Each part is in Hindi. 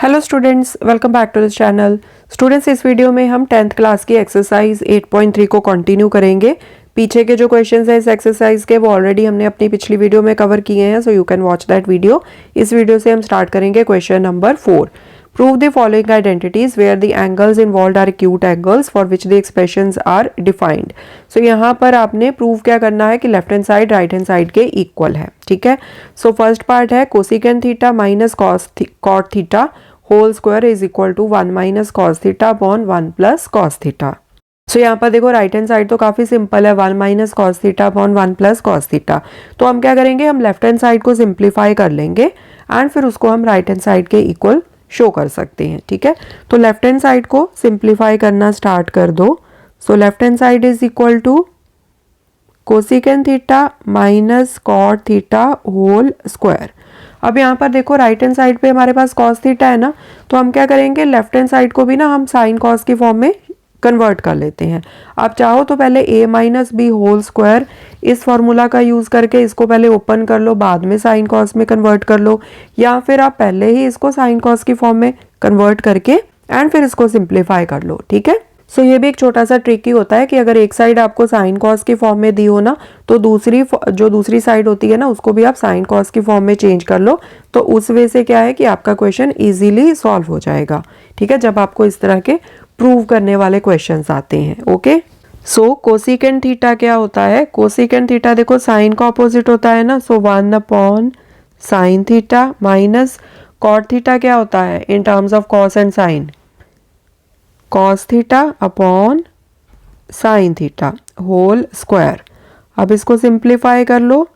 Hello students, welcome back to this channel. Students, इस वीडियो में हम 10th क्लास की एक्सरसाइज 8.3 को कंटिन्यू करेंगे। पीछे के जो क्वेश्चंस हैं इस एक्सरसाइज के वो ऑलरेडी हमने अपनी पिछली वीडियो में कवर किए हैं, so you can watch that video. इस वीडियो से हम स्टार्ट करेंगे question number 4। Prove the following identities where the angles involved are acute angles for which the expressions are defined. So यहाँ पर आपने प्रूव क्या करना है कि left hand side right hand side के इक्वल है। ठीक है, सो फर्स्ट पार्ट है cosecant theta minus cot theta whole square is equal to 1 minus cos theta upon 1 plus cos theta. So यहाँ पर देखो राइट हैंड साइड तो काफी सिंपल है, 1 minus cos theta upon 1 plus cos theta. तो हम क्या करेंगे, हम लेफ्ट हैंड साइड को सिंप्लीफाई कर लेंगे एंड फिर उसको हम राइट हैंड साइड के इक्वल शो कर सकते हैं। ठीक है, तो लेफ्ट हैंड साइड को सिंप्लीफाई करना स्टार्ट कर दो। So left hand side is equal to cosecant theta minus cot theta whole square. अब यहाँ पर देखो राइट हैंड साइड पे हमारे पास कॉस थीटा है ना, तो हम क्या करेंगे, लेफ्ट हैंड साइड को भी ना हम साइन कॉस की फॉर्म में कन्वर्ट कर लेते हैं। आप चाहो तो पहले a minus b whole square इस फॉर्मूला का यूज करके इसको पहले ओपन कर लो, बाद में साइन कॉस में कन्वर्ट कर लो, या फिर आप पहले ही इसको साइन कॉस की फॉर्म में कन्वर्ट करके एंड फिर इसको सिंप्लीफाई कर लो। ठीक है, सो ये भी एक छोटा सा ट्रिकी होता है कि अगर एक साइड आपको साइन कॉस की फॉर्म में दी हो ना, तो दूसरी साइड होती है ना उसको भी आप साइन कॉस की फॉर्म में चेंज कर लो। तो उस वे से क्या है कि आपका क्वेश्चन इजीली सॉल्व हो जाएगा। ठीक है, जब आपको इस तरह के प्रूव करने वाले क्वेश्चंस आते हैं। ओके, सो कोसिकेंट थीटा क्या होता है, कोसिकेंट थीटा देखो साइन का ऑपोजिट होता है ना, so 1 upon sine theta minus cot theta क्या होता है in terms of cos and sine, cos theta upon sine theta whole square. अब इसको सिंप्लीफाई कर लो,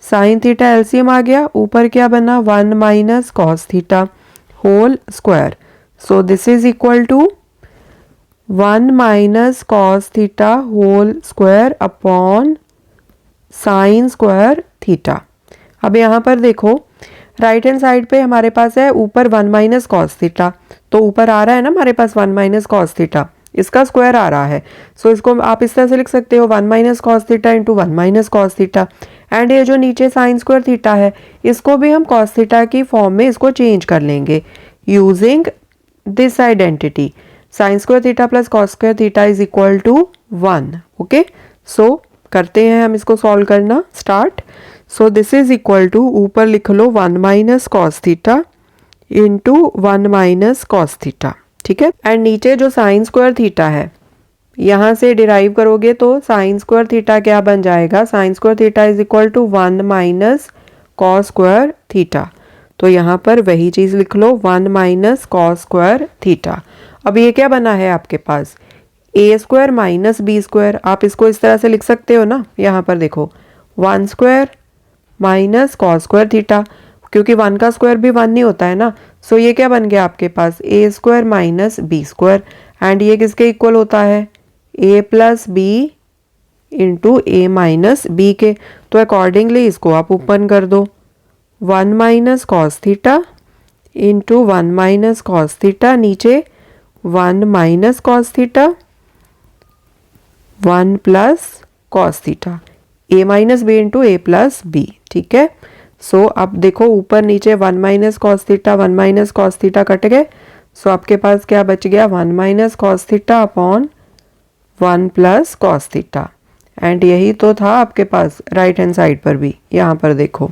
साइन थीटा एलसीएम आ गया, ऊपर क्या बना 1 minus cos theta whole square. So this is equal to 1 minus cos theta whole square upon sine square theta. अब यहाँ पर देखो राइट हैंड साइड पे हमारे पास है ऊपर 1 माइनस कॉस थीटा, तो ऊपर आ रहा है ना हमारे पास 1 माइनस कॉस थीटा, इसका स्क्वायर आ रहा है। सो इसको आप इस तरह से लिख सकते हो 1 minus cos theta into 1 minus cos theta. And ये जो नीचे साइन स्क्वायर थीटा है इसको भी हम कॉस थीटा की फॉर्म में इसको चेंज कर लेंगे using this identity, sine square theta plus cos square theta is equal to 1। Okay, so करते हैं हम इसको सॉल्व करना start. So this is equal to ऊपर लिख लो 1 minus cos theta into 1 minus cos theta. ठीक है, एंड नीचे जो साइन स्क्वायर थीटा है यहाँ से डिराइव करोगे तो साइन स्क्वायर थीटा क्या बन जाएगा, sine square theta is equal to 1 minus cos square theta. तो यहाँ पर वही चीज लिख लो 1 माइनस कॉस स्क्वायर थीटा। अब ये क्या बना है आपके पास ए स्क्वायर माइनस बी स्क्वायर, आप इसको इस तरह से लिख सकते हो ना। यहाँ पर देखो 1 square minus cos square theta, क्योंकि 1 का स्क्वायर भी 1 नहीं होता है ना। सो ये क्या बन गया आपके पास ए square minus B square, and ये किसके इक्वल होता है A plus B into A minus B के। तो अकॉर्डिंगली इसको आप ओपन कर दो 1 minus cos theta into 1 minus cos theta, नीचे 1 minus cos theta 1 plus cos theta, A minus B into A plus B. ठीक है, सो अब देखो ऊपर नीचे 1 minus cos theta 1 minus cos theta cut गए। सो आपके पास क्या बच गया 1 minus cos theta upon 1 plus cos theta. And यही तो था आपके पास राइट हैंड साइड पर भी, यहाँ पर देखो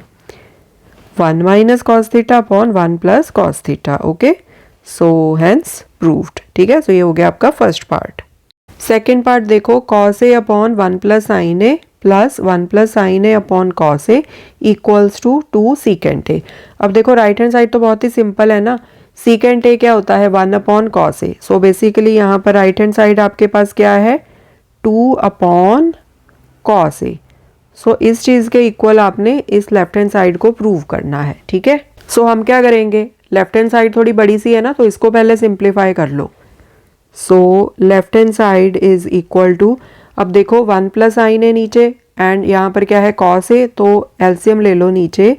1 minus cos theta upon 1 plus cos theta. Okay, so hence proved. ठीक है, सो ये हो गया आपका फर्स्ट पार्ट। सेकेंड पार्ट देखो cos A upon 1 plus sine A plus 1 plus sine A upon cos a equals to 2 secant a. अब देखो राइट हैंड साइड तो बहुत ही सिंपल है ना, सीकेंट ए क्या होता है 1 अपॉन कॉस ए। सो बेसिकली यहाँ पर राइट हैंड साइड आपके पास क्या है 2 अपॉन कॉस ए। सो इस चीज के इक्वल आपने इस लेफ्ट हैंड साइड को प्रूव करना है। ठीक है, सो हम क्या करेंगे, लेफ्ट हैंड साइड थोड़ी बड़ी सी है ना, तो इसको पहले सिंप्लीफाई कर लो। So left hand side is equal to, अब देखो 1 प्लस साइन है नीचे एंड यहाँ पर क्या है कॉस ए, तो एलसीएम ले लो नीचे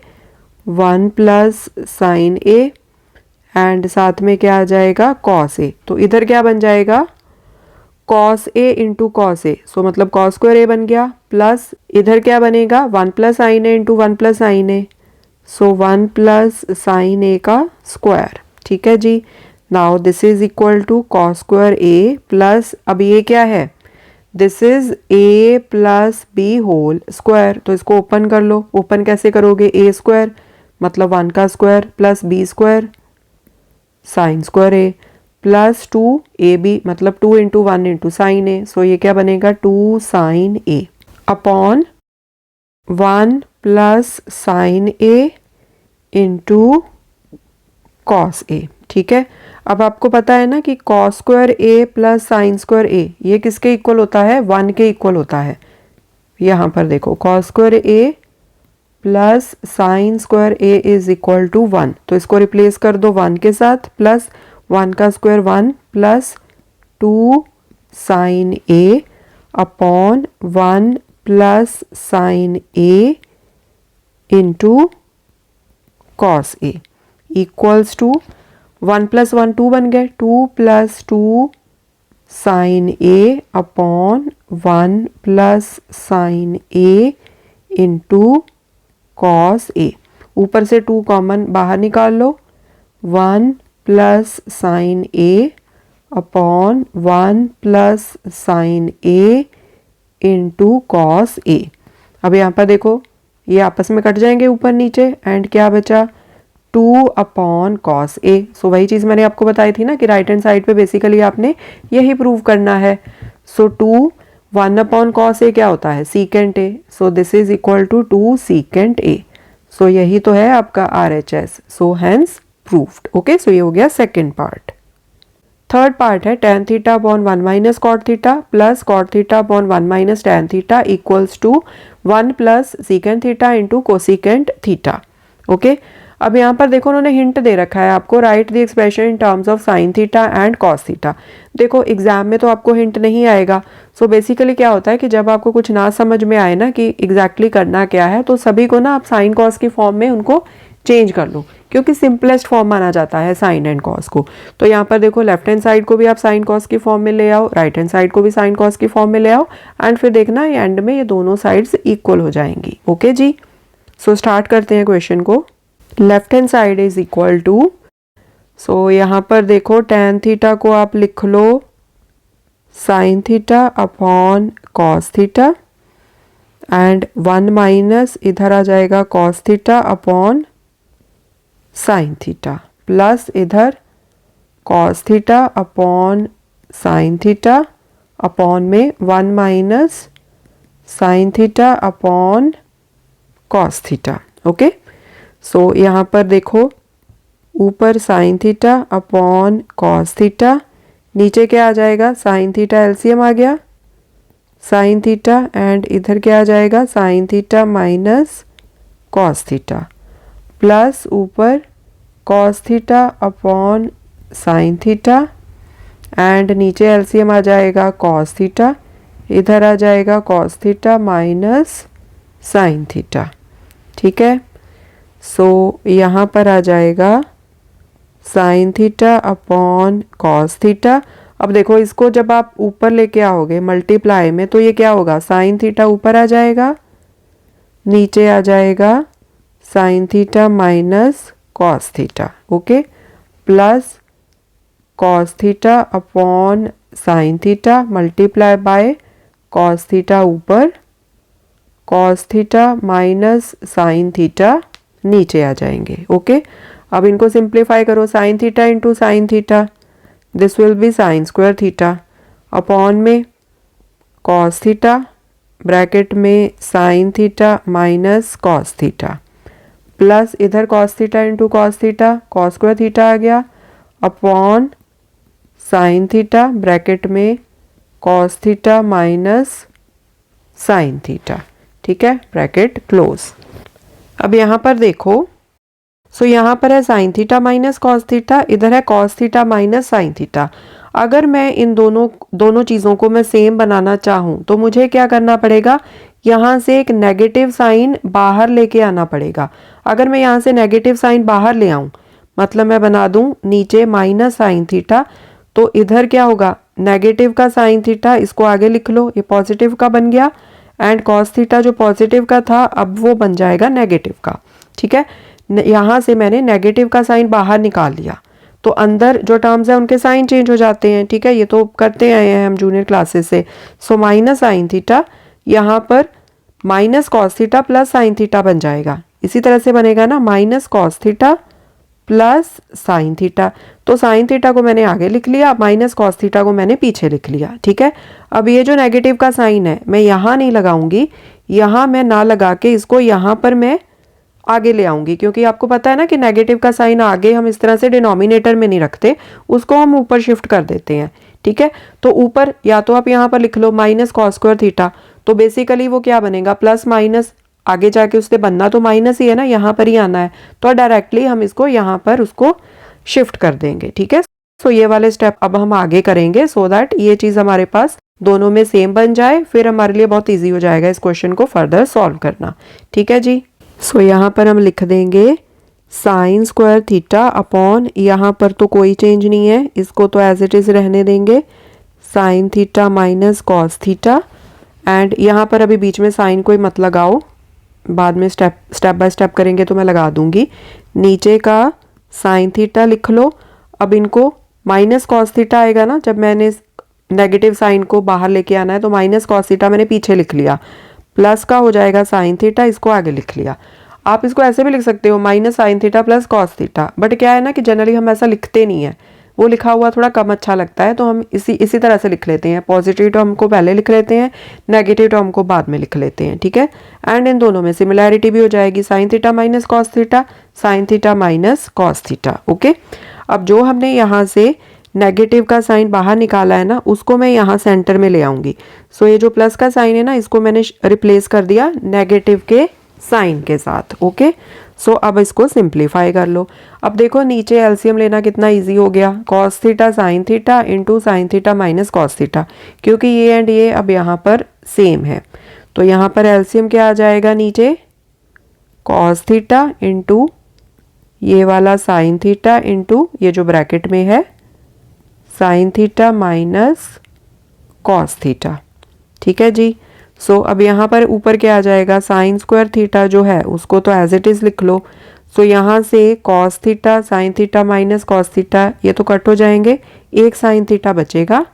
1 प्लस साइन ए एंड साथ में क्या आ जाएगा कॉस ए। तो इधर क्या बन जाएगा कॉस ए इंटू कॉस ए, सो मतलब कॉस स्क्वायर ए बन गया, प्लस इधर क्या बनेगा 1 plus sine A into 1 plus sine A, so 1 plus sine A का स्क्वायर। ठीक है जी। Now this is equal to cos square A plus, अब ये क्या है, this is A plus B whole square, तो इसको ओपन कर लो। ओपन कैसे करोगे, ए स्क्वायर मतलब 1 का square plus B square sine square ए प्लस 2ab मतलब 2 into 1 into sine A, so ये क्या बनेगा 2 sine A upon 1 plus sine A into cos A. ठीक है, अब आपको पता है ना कि cos square A plus sine square A ये किसके इक्वल होता है, 1 के इक्वल होता है। यहाँ पर देखो cos square A plus sine square A is equal to 1, तो इसको रिप्लेस कर दो 1 के साथ, प्लस 1 का square 1 plus 2 sine A upon 1 plus sine A into cos a equals to 1 plus 1 2 बन गए, 2 plus 2 sine A upon 1 plus sine A into cos a. ऊपर से 2 कॉमन बाहर निकाल लो, 1 plus sine A upon 1 plus sine A into cos a. अब यहाँ पर देखो ये आपस में कट जाएंगे ऊपर नीचे, एंड क्या बचा 2 अपॉन कॉस ए। सो वही चीज़ मैंने आपको बताई थी ना कि राइट हैंड साइड पे बेसिकली आपने यही प्रूव करना है। सो 2 1 अपॉन कॉस ए क्या होता है, secant A, so this is equal to 2 secant A. So यही तो है आपका RHS, so hence proved. Okay, so ये हो गया सेकेंड पार्ट। थर्ड पार्ट है tan theta upon 1 minus cot theta plus cot theta upon 1 minus tan theta equals to 1 plus secant theta into cosecant theta. Okay, अब यहाँ पर देखो उन्होंने हिंट दे रखा है आपको, right the expression in terms of sign theta and cos theta. देखो एग्जाम में तो आपको हिंट नहीं आएगा, सो बेसिकली क्या होता है कि जब आपको कुछ ना समझ में आए ना कि एग्जैक्टली करना क्या है, तो सभी को ना आप साइन कॉस की फॉर्म में उनको चेंज कर लो, क्योंकि सिंपलेस्ट फॉर्म माना जाता है साइन एंड कॉस को। तो यहाँ पर देखो लेफ्ट हैंड साइड को भी आप साइन कॉस की फॉर्म में ले आओ, राइट हैंड साइड को भी साइन कॉस की फॉर्म में ले आओ, एंड फिर देखना एंड में ये दोनों साइड्स इक्वल हो जाएंगी। ओके जी, सो स्टार्ट करते हैं क्वेश्चन को। Left hand side is equal to, so यहाँ पर देखो tan थीटा को आप लिख लो sine theta upon cos theta, and 1 minus इधर आ जाएगा cos theta upon sine theta, plus इधर cos theta upon sine theta upon में 1 minus sine theta upon cos theta. Okay, so यहाँ पर देखो ऊपर sine theta upon cos theta, नीचे क्या आ जाएगा साइन थीटा एलसीएम आ गया साइन थीटा, एंड इधर क्या आ जाएगा sine theta minus cos theta, plus ऊपर cos theta upon sine theta, and नीचे एलसीएम आ जाएगा कॉस थीटा, इधर आ जाएगा cos theta minus sine theta. ठीक है, सो यहाँ पर आ जाएगा sine theta upon cos theta. अब देखो इसको जब आप ऊपर लेके आओगे मल्टीप्लाई में, तो ये क्या होगा साइन थीटा ऊपर आ जाएगा, नीचे आ जाएगा sine theta minus cos theta. Okay, plus cos theta upon sine theta multiply by cos theta ऊपर, cos theta minus sine theta नीचे आ जाएंगे। ओके, अब इनको सिंप्लीफाई करो, sine theta into sine theta, this will be sine square theta upon में कॉस थीटा ब्रैकेट में sine theta minus cos theta, plus इधर cos theta into cos theta, cos square theta आ गया अपॉन साइन थीटा ब्रैकेट में cos theta minus sine theta. ठीक है, ब्रैकेट क्लोज। अब यहाँ पर देखो, सो यहाँ पर है sine theta minus cos theta, इधर है cos theta minus sine theta. अगर मैं इन दोनों चीज़ों को मैं सेम बनाना चाहूँ तो मुझे क्या करना पड़ेगा, यहाँ से एक नेगेटिव साइन बाहर लेके आना पड़ेगा। अगर मैं यहाँ से नेगेटिव साइन बाहर ले आऊँ, मतलब मैं बना दूँ नीचे माइनस साइन थीटा, तो इधर क्या होगा नेगेटिव का साइन थीटा, इसको आगे लिख लो, ये पॉजिटिव का बन गया, एंड कॉस थीटा जो पॉजिटिव का था अब वो बन जाएगा नेगेटिव का। ठीक है, यहाँ से मैंने नेगेटिव का साइन बाहर निकाल लिया, तो अंदर जो टर्म्स है उनके साइन चेंज हो जाते हैं, ठीक है, ये तो करते आए हैं हम जूनियर क्लासेस से। सो माइनस साइन थीटा, यहाँ पर minus cos theta plus sine theta बन जाएगा, इसी तरह से बनेगा ना, minus cos theta plus sine theta. तो साइन थीटा को मैंने आगे लिख लिया, माइनस कॉस थीटा को मैंने पीछे लिख लिया, ठीक है। अब ये जो नेगेटिव का साइन है मैं यहाँ नहीं लगाऊंगी, यहाँ मैं ना लगा के इसको यहाँ पर मैं आगे ले आऊंगी, क्योंकि आपको पता है ना कि नेगेटिव का साइन आगे हम इस तरह से डिनोमिनेटर में नहीं रखते, उसको हम ऊपर शिफ्ट कर देते हैं, ठीक है। तो ऊपर या तो आप यहाँ पर लिख लो माइनस कॉस स्क्वायर थीटा, तो बेसिकली वो क्या बनेगा, प्लस माइनस, आगे जाके उससे बनना तो माइनस ही है ना, यहाँ पर ही आना है, तो डायरेक्टली हम इसको यहाँ पर उसको शिफ्ट कर देंगे, ठीक है। सो ये वाले स्टेप अब हम आगे करेंगे सो दैट ये चीज़ हमारे पास दोनों में सेम बन जाए, फिर हमारे लिए बहुत ईजी हो जाएगा इस क्वेश्चन को फर्दर सॉल्व करना, ठीक है जी। सो यहाँ पर हम लिख देंगे साइन स्क्वायर थीटा अपॉन, यहाँ पर तो कोई चेंज नहीं है, इसको तो एज इट इज़ रहने देंगे, sign theta minus cos theta, and यहाँ पर अभी बीच में साइन कोई मत लगाओ, बाद में स्टेप बाय स्टेप करेंगे तो मैं लगा दूंगी। नीचे का साइन थीटा लिख लो। अब इनको माइनस कॉस थीटा आएगा ना, जब मैंने नेगेटिव साइन को बाहर लेके आना है, तो माइनस कॉस थीटा मैंने पीछे लिख लिया, प्लस का हो जाएगा साइन थीटा, इसको आगे लिख लिया। आप इसको ऐसे भी लिख सकते हो, minus sine theta plus cos theta, but क्या है ना कि जनरली हम ऐसा लिखते नहीं है, वो लिखा हुआ थोड़ा कम अच्छा लगता है, तो हम इसी तरह से लिख लेते हैं, पॉजिटिव टर्म को पहले लिख लेते हैं, नेगेटिव टर्म को बाद में लिख लेते हैं, ठीक है। एंड इन दोनों में सिमिलैरिटी भी हो जाएगी, sign theta minus cos theta, sine theta minus cos theta, okay. अब जो हमने यहाँ से नेगेटिव का साइन बाहर निकाला है ना, उसको मैं यहाँ सेंटर में ले आऊंगी। सो ये जो प्लस का साइन है ना, इसको मैंने रिप्लेस कर दिया नेगेटिव के साइन के साथ, ओके। सो अब इसको सिंप्लीफाई कर लो। अब देखो नीचे एलसीएम लेना कितना इजी हो गया, cos theta sine theta into sine theta minus cos theta, क्योंकि ये एंड ये अब यहाँ पर सेम है, तो यहाँ पर एलसीएम क्या आ जाएगा, नीचे कॉस थीटा इंटू ये वाला साइन थीटा इंटू ये जो ब्रैकेट में है sine theta minus cos theta, ठीक है जी। सो अब यहाँ पर ऊपर क्या आ जाएगा, साइन स्क्वायर थीटा जो है उसको तो एज इट इज़ लिख लो। सो यहाँ से cos theta sine theta minus cos theta ये तो कट हो जाएंगे, एक साइन थीटा बचेगा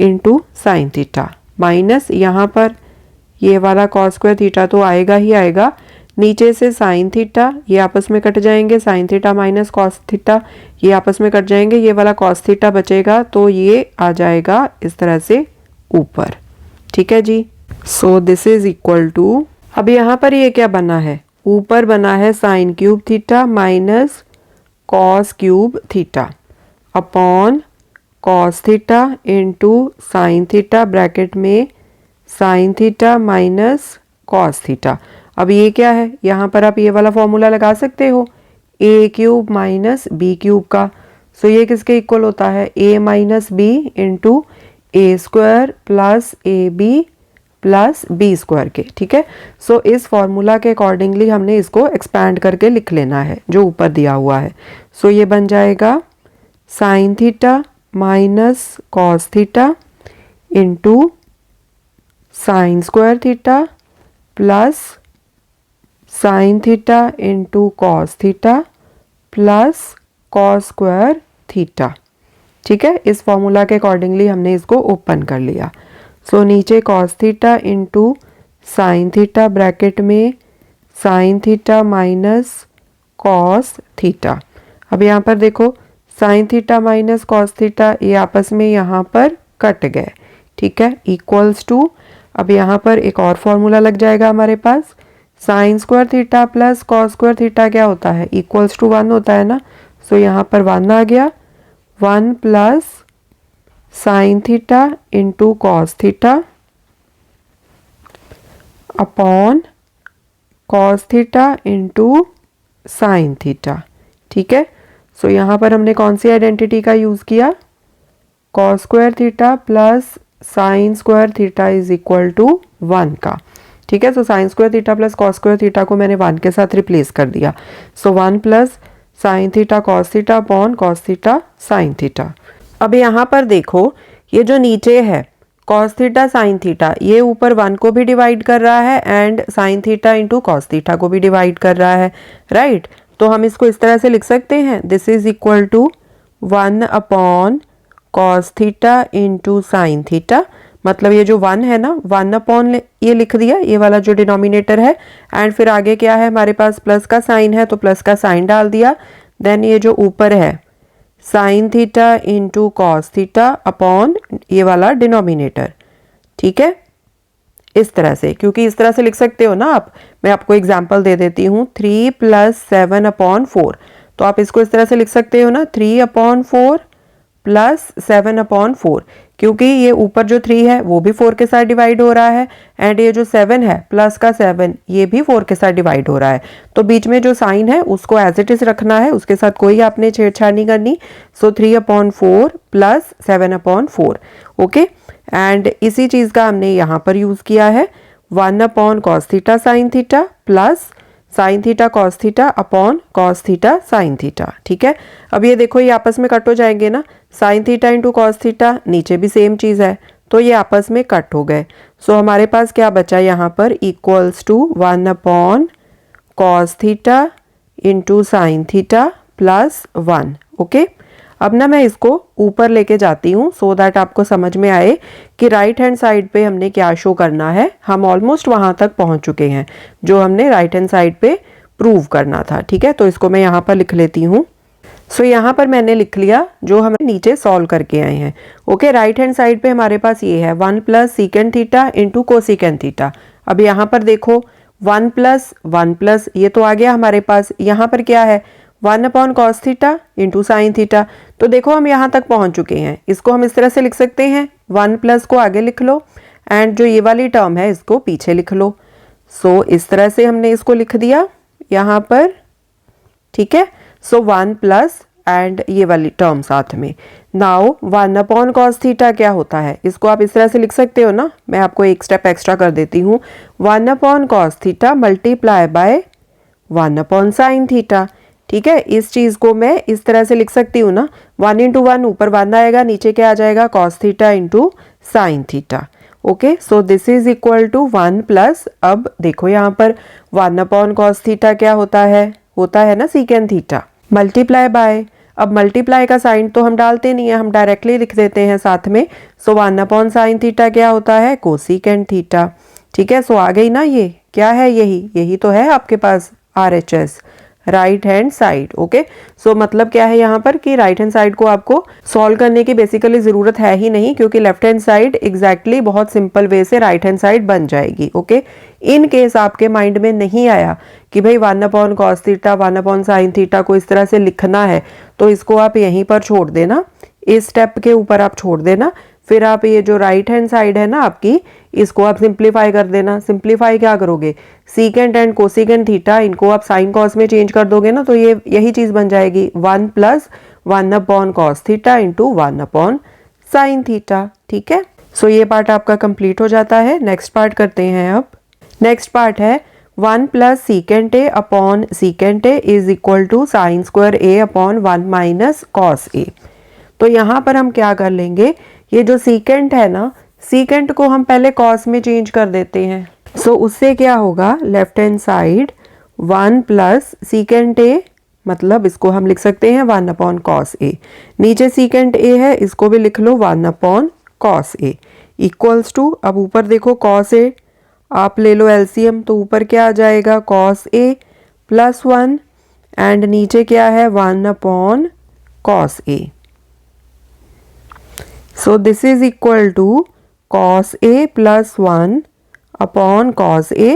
इंटू साइन थीटा माइनस यहाँ पर ये वाला कॉस स्क्वायर थीटा तो आएगा ही आएगा, नीचे से साइन थीटा ये आपस में कट जाएंगे, sign theta minus cos theta ये आपस में कट जाएंगे, ये वाला कॉस थीटा बचेगा, तो ये आ जाएगा इस तरह से ऊपर, ठीक है जी। So this is equal to, अब यहाँ पर ये क्या बना है, ऊपर बना है sine cube theta minus cos cube theta upon cos theta into sine theta bracket में sine theta minus cos theta. अब ये क्या है, यहाँ पर आप ये वाला फॉर्मूला लगा सकते हो, A cube minus B cube का। सो ये किसके इक्वल होता है, A minus B into A square plus A B plus B square के, ठीक है। सो इस फॉर्मूला के अकॉर्डिंगली हमने इसको एक्सपैंड करके लिख लेना है जो ऊपर दिया हुआ है। सो ये बन जाएगा sine theta minus cos theta into sign square theta plus sine theta into cos theta plus cos square theta, ठीक है। इस फॉर्मूला के अकॉर्डिंगली हमने इसको ओपन कर लिया। सो नीचे cos theta into sine theta bracket में sine theta minus cos theta. अब यहाँ पर देखो sine theta minus cos theta ये आपस में यहाँ पर कट गए, ठीक है, इक्वल्स टू, अब यहाँ पर एक और फॉर्मूला लग जाएगा हमारे पास, sine square theta plus cos square theta क्या होता है, इक्वल्स टू 1 होता है ना। सो यहाँ पर 1 आ गया, 1 plus sine theta into cos theta upon cos theta into sine theta, ठीक है। सो यहाँ पर हमने कौन सी आइडेंटिटी का यूज़ किया, cos square theta plus sine square theta is equal to 1 का, ठीक है। So sine square theta plus cos square theta को मैंने 1 के साथ रिप्लेस कर दिया। So 1 plus sine theta cos theta upon cos theta sine theta. अब यहाँ पर देखो ये जो नीचे है कॉस थीटा साइन थीटा ये ऊपर 1 को भी डिवाइड कर रहा है and sign theta into cos theta को भी डिवाइड कर रहा है, राइट। तो हम इसको इस तरह से लिख सकते हैं, this is equal to 1 upon cos theta into sine theta. मतलब ये जो 1 है ना, 1 अपॉन ये लिख दिया, ये वाला जो डिनोमिनेटर है, एंड फिर आगे क्या है हमारे पास, प्लस का साइन है तो प्लस का साइन डाल दिया। देन ये जो ऊपर है sine theta into cos theta upon ये वाला डिनोमिनेटर। ठीक है, इस तरह से, क्योंकि इस तरह से लिख सकते हो ना आप। मैं आपको एग्जांपल दे देती हूँ, 3 + 7 अपॉन 4। तो आप इसको इस तरह से लिख सकते हो ना, 3 अपॉन 4 प्लस 7 अपॉन 4, क्योंकि ये ऊपर जो 3 है वो भी 4 के साथ डिवाइड हो रहा है, एंड ये जो 7 है प्लस का 7 ये भी 4 के साथ डिवाइड हो रहा है। तो बीच में जो साइन है उसको एज इट इज रखना है, उसके साथ कोई आपने छेड़छाड़ नहीं करनी। सो 3 upon 4 plus 7 upon 4। Okay, and इसी चीज का हमने यहाँ पर यूज किया है, 1 upon cos theta sine theta plus sine theta cos theta upon cos theta sine theta. ठीक है, अब ये देखो ये आपस में कट हो जाएंगे ना, sign theta into cos theta, नीचे भी सेम चीज़ है तो ये आपस में कट हो गए। सो हमारे पास क्या बचा यहाँ पर, equals to 1 upon cos theta into sine theta plus 1। Okay, अब ना मैं इसको ऊपर लेके जाती हूँ सो दैट आपको समझ में आए कि राइट हैंड साइड पे हमने क्या शो करना है। हम ऑलमोस्ट वहाँ तक पहुँच चुके हैं जो हमने राइट हैंड साइड पे प्रूव करना था। ठीक है, तो इसको मैं यहाँ पर लिख लेती हूँ। सो यहाँ पर मैंने लिख लिया जो हम नीचे सॉल्व करके आए हैं। ओके, राइट हैंड साइड पे हमारे पास ये है 1 + सीकेंड थीटा इंटू कोसीकेंड थीटा। अब यहाँ पर देखो 1 + 1 ये तो आ गया हमारे पास, यहाँ पर क्या है 1 upon cos theta into sine theta. तो देखो हम यहाँ तक पहुँच चुके हैं, इसको हम इस तरह से लिख सकते हैं, 1 + को आगे लिख लो एंड जो ये वाली टर्म है इसको पीछे लिख लो। सो इस तरह से हमने इसको लिख दिया यहाँ पर। ठीक है, सो 1 प्लस एंड ये वाली टर्म साथ में। नाउ 1 अपॉन कॉस थीटा क्या होता है, इसको आप इस तरह से लिख सकते हो ना, मैं आपको एक स्टेप एक्स्ट्रा कर देती हूँ, 1 upon cos theta multiply bye 1 upon sine theta. ठीक है, इस चीज को मैं इस तरह से लिख सकती हूँ ना, 1 × 1 ऊपर 1 आएगा, नीचे क्या आ जाएगा cos theta into sine theta. Okay, so this is equal to 1 plus, अब देखो यहाँ पर 1 अपॉन कॉस थीटा क्या होता है ना सीकेंड थीटा मल्टीप्लाई बाय, अब मल्टीप्लाई का साइन तो हम डालते नहीं है, हम डायरेक्टली लिख देते हैं साथ में। सो 1 अपॉन साइन थीटा क्या होता है कोसीकेंड थीटा। ठीक है, सो आ गई ना, ये क्या है, यही तो है आपके पास RHS, right hand side. Okay, so मतलब क्या है यहाँ पर कि राइट हैंड साइड को आपको सॉल्व करने की बेसिकली जरूरत है ही नहीं, क्योंकि लेफ्ट हैंड साइड एग्जैक्टली बहुत सिंपल वे से राइट हैंड साइड बन जाएगी। ओके, इन केस आपके माइंड में नहीं आया कि भाई 1 upon cos theta 1 upon sine theta को इस तरह से लिखना है, तो इसको आप यहीं पर छोड़ देना, इस स्टेप के ऊपर आप छोड़ देना। फिर आप ये जो राइट हैंड साइड है ना आपकी, इसको आप सिंप्लीफाई कर देना। सिंप्लीफाई क्या करोगे, सीकेंड एंड कोसीकेंड थीटा इनको आप साइन कॉस में चेंज कर दोगे ना, तो ये यही चीज बन जाएगी 1 + 1 upon cos theta into 1 upon sine theta. ठीक है, सो ये पार्ट आपका कंप्लीट हो जाता है। नेक्स्ट पार्ट करते हैं। अब नेक्स्ट पार्ट है 1 + secant A upon secant A is equal to sine square A upon 1 - cos A। तो यहाँ पर हम क्या कर लेंगे, ये जो सीकेंट है ना, सीकेंट को हम पहले कॉस में चेंज कर देते हैं। सो उससे क्या होगा, left hand side 1 + secant A, मतलब इसको हम लिख सकते हैं 1 अपॉन कॉस A। नीचे सीकेंट A है, इसको भी लिख लो 1 upon cos A equals to, अब ऊपर देखो कॉस A, आप ले लो एलसीएम, तो ऊपर क्या आ जाएगा कॉस A + 1 एंड नीचे क्या है 1 upon cos A। So this is equal to cos A + 1 upon cos A।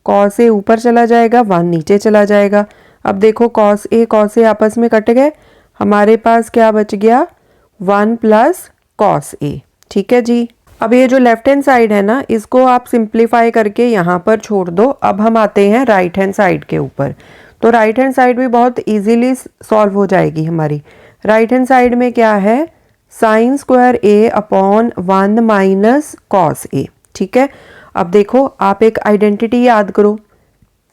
cos A ऊपर चला जाएगा, 1 नीचे चला जाएगा। अब देखो cos A आपस में कट गए, हमारे पास क्या बच गया 1 + cos A। ठीक है जी, अब ये जो लेफ्ट हैंड साइड है ना, इसको आप सिंप्लीफाई करके यहाँ पर छोड़ दो। अब हम आते हैं राइट हैंड साइड के ऊपर, तो राइट हैंड साइड भी बहुत इजीली सॉल्व हो जाएगी हमारी। राइट हैंड साइड में क्या है sine square A upon 1 - cos A। ठीक है, अब देखो आप एक आइडेंटिटी याद करो,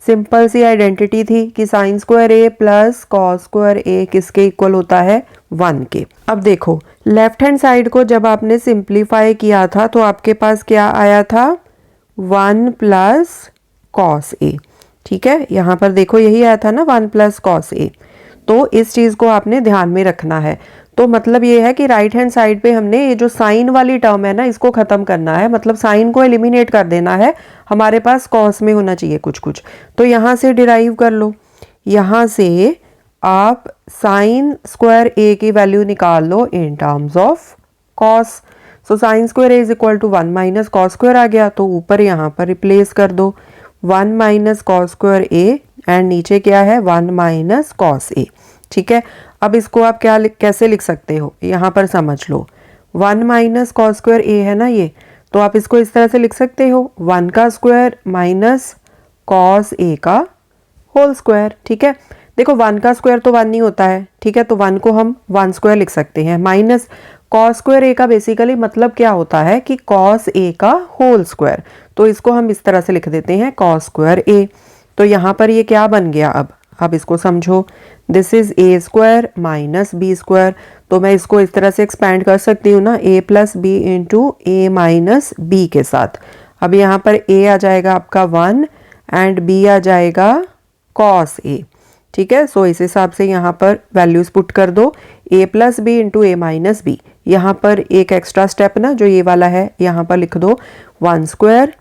सिंपल सी आइडेंटिटी थी कि sign square A + cos square A किसके इक्वल होता है 1 के। अब देखो लेफ्ट हैंड साइड को जब आपने सिंप्लीफाई किया था तो आपके पास क्या आया था 1 + कॉस A। ठीक है, यहाँ पर देखो यही आया था ना 1 प्लस कॉस ए, तो इस चीज़ को आपने ध्यान में रखना है। तो मतलब ये है कि राइट हैंड साइड पे हमने ये जो साइन वाली टर्म है ना इसको ख़त्म करना है, मतलब साइन को एलिमिनेट कर देना है, हमारे पास कॉस में होना चाहिए कुछ कुछ। तो यहाँ से डिराइव कर लो, यहाँ से आप साइन स्क्वायर ए की वैल्यू निकाल लो in terms of cos. So sine square A is equal to 1 minus cos square आ गया, तो ऊपर यहाँ पर रिप्लेस कर दो 1 minus cos square A and नीचे क्या है 1 माइनस कॉस ए। ठीक है, अब इसको आप कैसे लिख सकते हो, यहाँ पर समझ लो 1 माइनस कॉस स्क्वायर ए है ना ये, तो आप इसको इस तरह से लिख सकते हो 1 का स्क्वायर माइनस कॉस ए का होल स्क्वायर। ठीक है, देखो 1 का स्क्वायर तो 1 नहीं होता है, ठीक है, तो 1 को हम 1 स्क्वायर लिख सकते हैं, माइनस कॉस स्क्वायर ए का बेसिकली मतलब क्या होता है कि कॉस ए का होल स्क्वायर, तो इसको हम इस तरह से लिख देते हैं कॉस स्क्वायर ए। तो यहाँ पर ये क्या बन गया, अब इसको समझो, this is a square minus B square, तो मैं इसको इस तरह से एक्सपैंड कर सकती हूँ ना, ए प्लस बी इंटू ए माइनस बी के साथ। अब यहाँ पर ए आ जाएगा आपका 1 एंड बी आ जाएगा कॉस ए। ठीक है, सो इस हिसाब से यहाँ पर वैल्यूज पुट कर दो, ए प्लस बी इंटू ए माइनस बी। यहाँ पर एक एक्स्ट्रा स्टेप ना जो ये वाला है, यहाँ पर लिख दो 1 square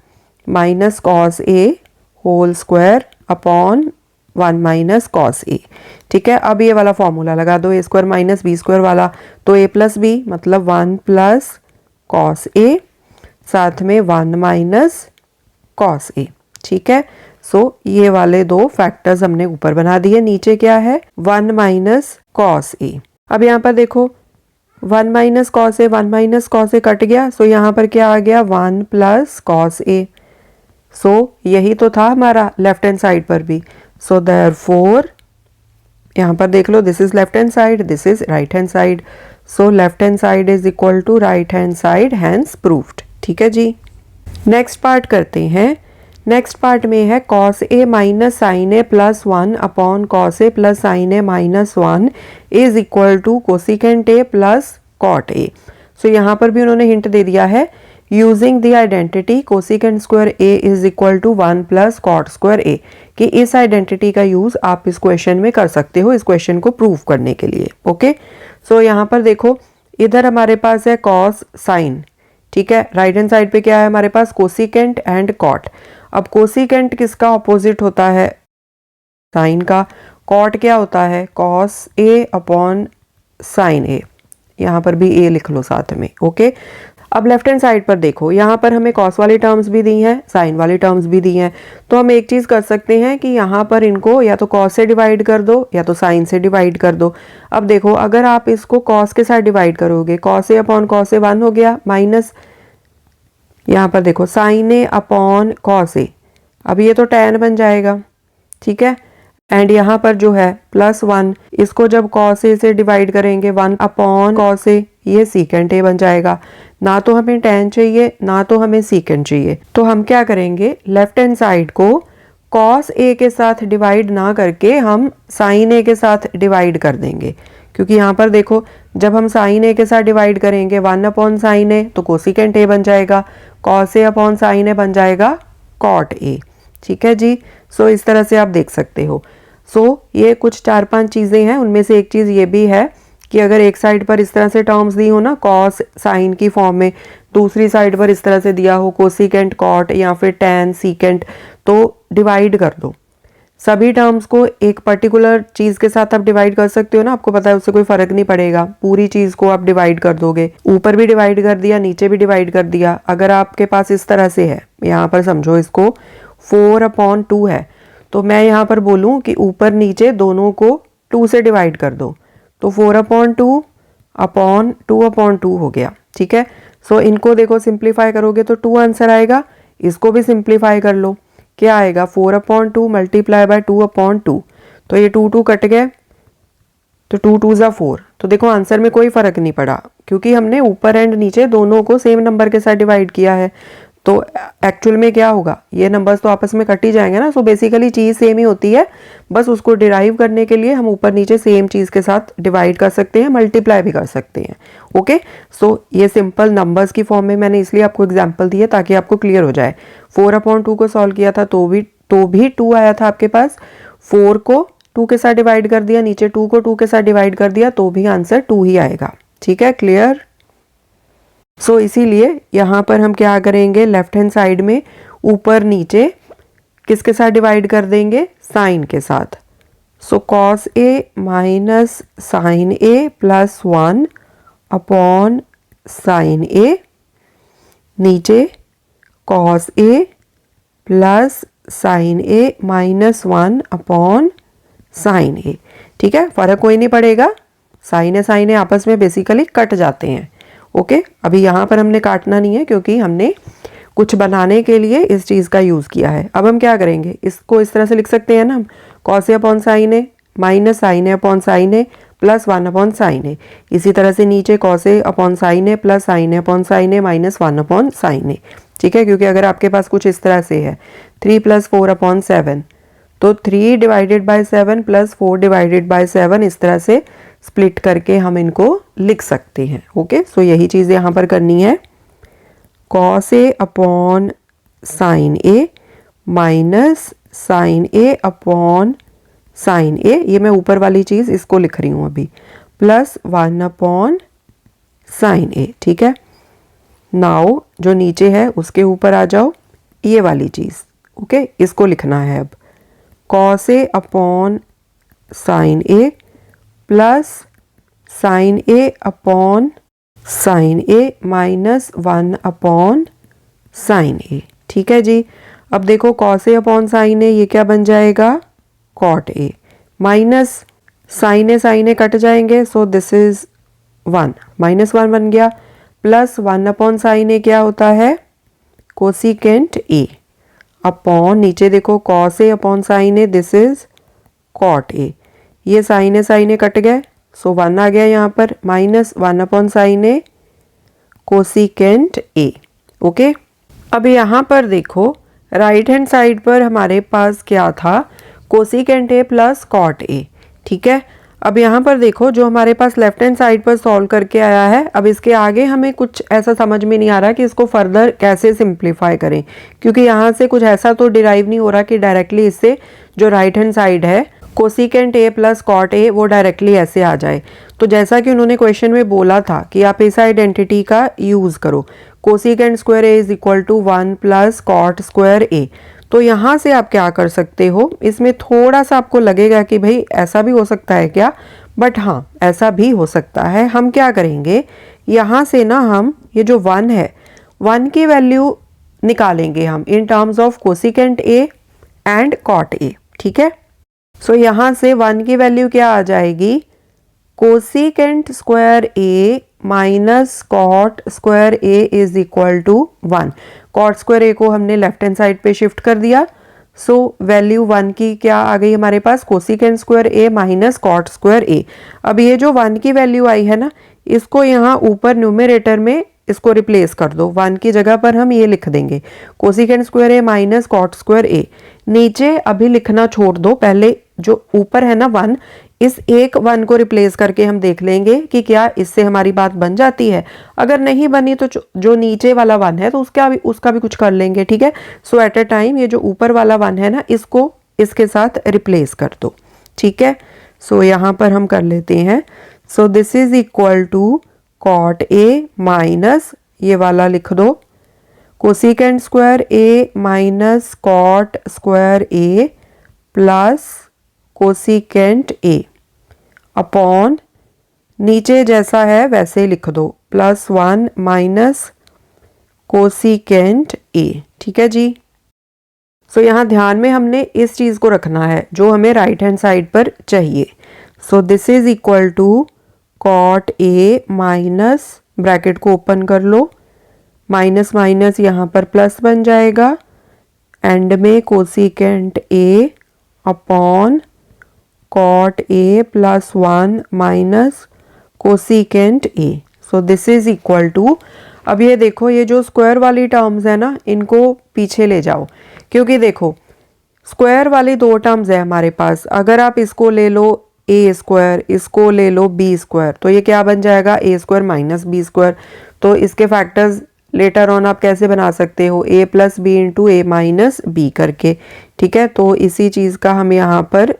minus cos A whole square upon 1 minus cos A. ठीक है, अब ये वाला फॉर्मूला लगा दो A square minus B square वाला, तो ए प्लस बी मतलब 1 प्लस कॉस ए साथ में 1 माइनस कॉस ए। ठीक है, सो ये वाले दो फैक्टर्स हमने ऊपर बना दिए, नीचे क्या है 1 माइनस कॉस ए। अब यहाँ पर देखो 1 माइनस कॉस ए, 1 माइनस कॉस ए कट गया, सो यहाँ पर क्या आ गया 1 प्लस कॉस ए। सो यही तो था हमारा लेफ्ट हैंड साइड पर भी, सो देयरफॉर यहाँ पर देख लो this is left hand side, this is right hand side, so left hand side is equal to right hand side, hence proved. ठीक है जी, नेक्स्ट पार्ट करते हैं। नेक्स्ट पार्ट में है cos A minus sine A plus 1 upon cos A plus sine A minus 1 is equal to cosecant A plus cot A. So यहाँ पर भी उन्होंने हिंट दे दिया है, using the identity cosecant square A is equal to 1 plus cot square A, कि इस आइडेंटिटी का यूज आप इस क्वेश्चन में कर सकते हो, इस क्वेश्चन को प्रूव करने के लिए। ओके, सो यहाँ पर देखो इधर हमारे पास है कॉस साइन, ठीक है, राइट हैंड साइड पे क्या है हमारे पास कोसिकेंट एंड कॉट। अब कोसिकेंट किसका ऑपोजिट होता है, साइन का, कॉट क्या होता है कॉस ए अपॉन साइन ए, यहाँ पर भी ए लिख लो साथ में। ओके, अब लेफ्ट हैंड साइड पर देखो, यहाँ पर हमें कॉस वाली टर्म्स भी दी हैं, साइन वाली टर्म्स भी दी हैं, तो हम एक चीज़ कर सकते हैं कि यहाँ पर इनको या तो कॉस से डिवाइड कर दो या तो साइन से डिवाइड कर दो। अब देखो अगर आप इसको कॉस के साथ डिवाइड करोगे, कॉस ए अपॉन कॉस ए 1 हो गया, माइनस यहाँ पर देखो sine A upon cos a, अब ये तो tan बन जाएगा। ठीक है, एंड यहाँ पर जो है प्लस 1, इसको जब कॉस ए से डिवाइड करेंगे 1 अपॉन कॉस ए, ये सीकेंट ए बन जाएगा। ना तो हमें tan चाहिए ना तो हमें सीकेंट चाहिए, तो हम क्या करेंगे लेफ्ट हैंड साइड को कॉस ए के साथ डिवाइड ना करके हम साइन ए के साथ डिवाइड कर देंगे, क्योंकि यहाँ पर देखो जब हम साइन ए के साथ डिवाइड करेंगे 1 अपॉन साइन ए तो कोसिकेंट ए बन जाएगा, कॉस ए अपॉन साइन ए बन जाएगा कॉट ए। ठीक है जी, सो इस तरह से आप देख सकते हो। सो ये कुछ 4-5 चीज़ें हैं, उनमें से एक चीज़ ये भी है कि अगर एक साइड पर इस तरह से टर्म्स दी हो ना कॉस साइन की फॉर्म में, दूसरी साइड पर इस तरह से दिया हो कोसिकेंट कॉट या फिर tan सीकेंट, तो डिवाइड कर दो सभी टर्म्स को। एक पर्टिकुलर चीज़ के साथ आप डिवाइड कर सकते हो ना, आपको पता है उससे कोई फर्क नहीं पड़ेगा, पूरी चीज़ को आप डिवाइड कर दोगे, ऊपर भी डिवाइड कर दिया नीचे भी डिवाइड कर दिया। अगर आपके पास इस तरह से है, यहाँ पर समझो इसको 4 अपॉन 2 है, तो मैं यहाँ पर बोलूँ कि ऊपर नीचे दोनों को 2 से डिवाइड कर दो, तो 4 अपॉन 2 अपॉन 2 अपॉन 2 हो गया। ठीक है, सो इनको देखो सिंप्लीफाई करोगे तो 2 आंसर आएगा, इसको भी सिंप्लीफाई कर लो, क्या आएगा 4 अपॉन 2 मल्टीप्लाई बाय 2 अपॉन 2, तो ये 2 कट गए, तो 2 2 ज़ा 4, तो देखो आंसर में कोई फ़र्क नहीं पड़ा क्योंकि हमने ऊपर एंड नीचे दोनों को सेम नंबर के साथ डिवाइड किया है। तो एक्चुअल में क्या होगा, ये नंबर्स तो आपस में कट ही जाएंगे ना, सो बेसिकली चीज़ सेम ही होती है, बस उसको डिराइव करने के लिए हम ऊपर नीचे सेम चीज़ के साथ डिवाइड कर सकते हैं, मल्टीप्लाई भी कर सकते हैं। ओके, सो ये सिंपल नंबर्स की फॉर्म में मैंने इसलिए आपको एग्जांपल दिए ताकि आपको क्लियर हो जाए। 4 अपॉन 2 को सॉल्व किया था तो भी तो भी 2 आया था आपके पास। 4 को 2 के साथ डिवाइड कर दिया, नीचे 2 को 2 के साथ डिवाइड कर दिया, तो भी आंसर 2 ही आएगा। ठीक है, क्लियर। सो इसीलिए यहाँ पर हम क्या करेंगे, लेफ्ट हैंड साइड में ऊपर नीचे किसके साथ डिवाइड कर देंगे, साइन के साथ। सो cos A minus sine A plus 1 upon sine a, नीचे cos A plus sine A minus 1 upon sine ए। ठीक है, फर्क कोई नहीं पड़ेगा, साइन ए आपस में बेसिकली कट जाते हैं। ओके, अभी यहाँ पर हमने काटना नहीं है क्योंकि हमने कुछ बनाने के लिए इस चीज़ का यूज़ किया है। अब हम क्या करेंगे, इसको इस तरह से लिख सकते हैं ना हम, cos A upon sine A minus sine A upon sine A plus 1 upon sine ए। इसी तरह से नीचे कॉस ए अपॉन साइन ए प्लस साइन ए अपॉन साइन ए माइनस 1 अपॉन साइन ए। ठीक है, क्योंकि अगर आपके पास कुछ इस तरह से है 3 प्लस 4 अपॉन 7, तो 3 divided by 7 plus 4 divided by 7, इस तरह से स्प्लिट करके हम इनको लिख सकते हैं। ओके, सो यही चीज़ यहाँ पर करनी है, cos A upon sine A minus sine A upon sine a, ये मैं ऊपर वाली चीज़ इसको लिख रही हूँ अभी, प्लस 1 अपॉन साइन ए। ठीक है, नाउ जो नीचे है उसके ऊपर आ जाओ, ये वाली चीज़। ओके, इसको लिखना है अब, कॉस ए अपॉन साइन ए प्लस साइन ए अपॉन साइन ए माइनस 1 अपॉन साइन ए। ठीक है जी, अब देखो cos A upon sine a ये क्या बन जाएगा, cot A, minus sine a कट जाएंगे, सो दिस इज 1, माइनस 1 बन गया, प्लस 1 अपॉन साइन ए क्या होता है, कोसिकेंट ए, अपॉन नीचे देखो cos A upon sine a, this is cot a, ये साइन ए कट गए, सो 1 आ गया यहाँ पर, minus 1 upon sine a cosecant a. Okay, अब यहाँ पर देखो राइट हैंड साइड पर हमारे पास क्या था, cosecant A plus cot a. ठीक है, अब यहाँ पर देखो जो हमारे पास लेफ्ट हैंड साइड पर सॉल्व करके आया है, अब इसके आगे हमें कुछ ऐसा समझ में नहीं आ रहा कि इसको फर्दर कैसे सिंप्लीफाई करें, क्योंकि यहाँ से कुछ ऐसा तो डिराइव नहीं हो रहा कि डायरेक्टली इससे जो राइट हैंड साइड है cosecant A plus cot a वो डायरेक्टली ऐसे आ जाए। तो जैसा कि उन्होंने क्वेश्चन में बोला था कि आप इस आइडेंटिटी का यूज़ करो, cosecant square A is equal to 1 plus cot square A. तो यहाँ से आप क्या कर सकते हो, इसमें थोड़ा सा आपको लगेगा कि भाई ऐसा भी हो सकता है क्या, बट हाँ ऐसा भी हो सकता है। हम क्या करेंगे, यहाँ से ना हम ये जो 1 है 1 की वैल्यू निकालेंगे हम in terms of cosecant a and cot a. ठीक है, सो यहाँ से 1 की वैल्यू क्या आ जाएगी, cosecant square A minus cot square A is equal to 1। Cot square A को हमने लेफ्ट हैंड साइड पे शिफ्ट कर दिया, सो वैल्यू 1 की क्या आ गई हमारे पास, cosecant square A minus cot square A. अब ये जो 1 की वैल्यू आई है ना, इसको यहाँ ऊपर न्यूमरेटर में इसको रिप्लेस कर दो, 1 की जगह पर हम ये लिख देंगे कोसिकेंट स्क्वायर ए माइनस कॉट स्क्वायर ए। नीचे अभी लिखना छोड़ दो, पहले जो ऊपर है ना 1, इस एक 1 को रिप्लेस करके हम देख लेंगे कि क्या इससे हमारी बात बन जाती है। अगर नहीं बनी तो जो नीचे वाला 1 है तो उसका भी कुछ कर लेंगे। ठीक है, सो एट अ टाइम ये जो ऊपर वाला 1 है ना, इसको इसके साथ रिप्लेस कर दो। ठीक है, सो यहाँ पर हम कर लेते हैं, so this is equal to cot A minus ये वाला लिख दो cosecant square A minus cot square A plus cosecant a upon नीचे जैसा है वैसे लिख दो प्लस 1 माइनस कोसिकेंट ए। ठीक है जी, सो यहाँ ध्यान में हमने इस चीज़ को रखना है जो हमें राइट हैंड साइड पर चाहिए। So this is equal to cot A minus, bracket को ओपन कर लो, माइनस माइनस यहाँ पर प्लस बन जाएगा, एंड में cosecant a upon cot A plus 1 minus cosecant A. So this is equal to, अब ये देखो ये जो स्क्वायर वाली टर्म्स है ना, इनको पीछे ले जाओ, क्योंकि देखो स्क्वायर वाली 2 टर्म्स है हमारे पास। अगर आप इसको ले लो ए स्क्वायर, इसको ले लो बी स्क्वायर, तो ये क्या बन जाएगा, ए स्क्वायर माइनस बी स्क्वायर। तो इसके फैक्टर्स लेटर ऑन आप कैसे बना सकते हो, a plus B into A minus b करके, ठीक है। तो इसी चीज़ का हम यहाँ पर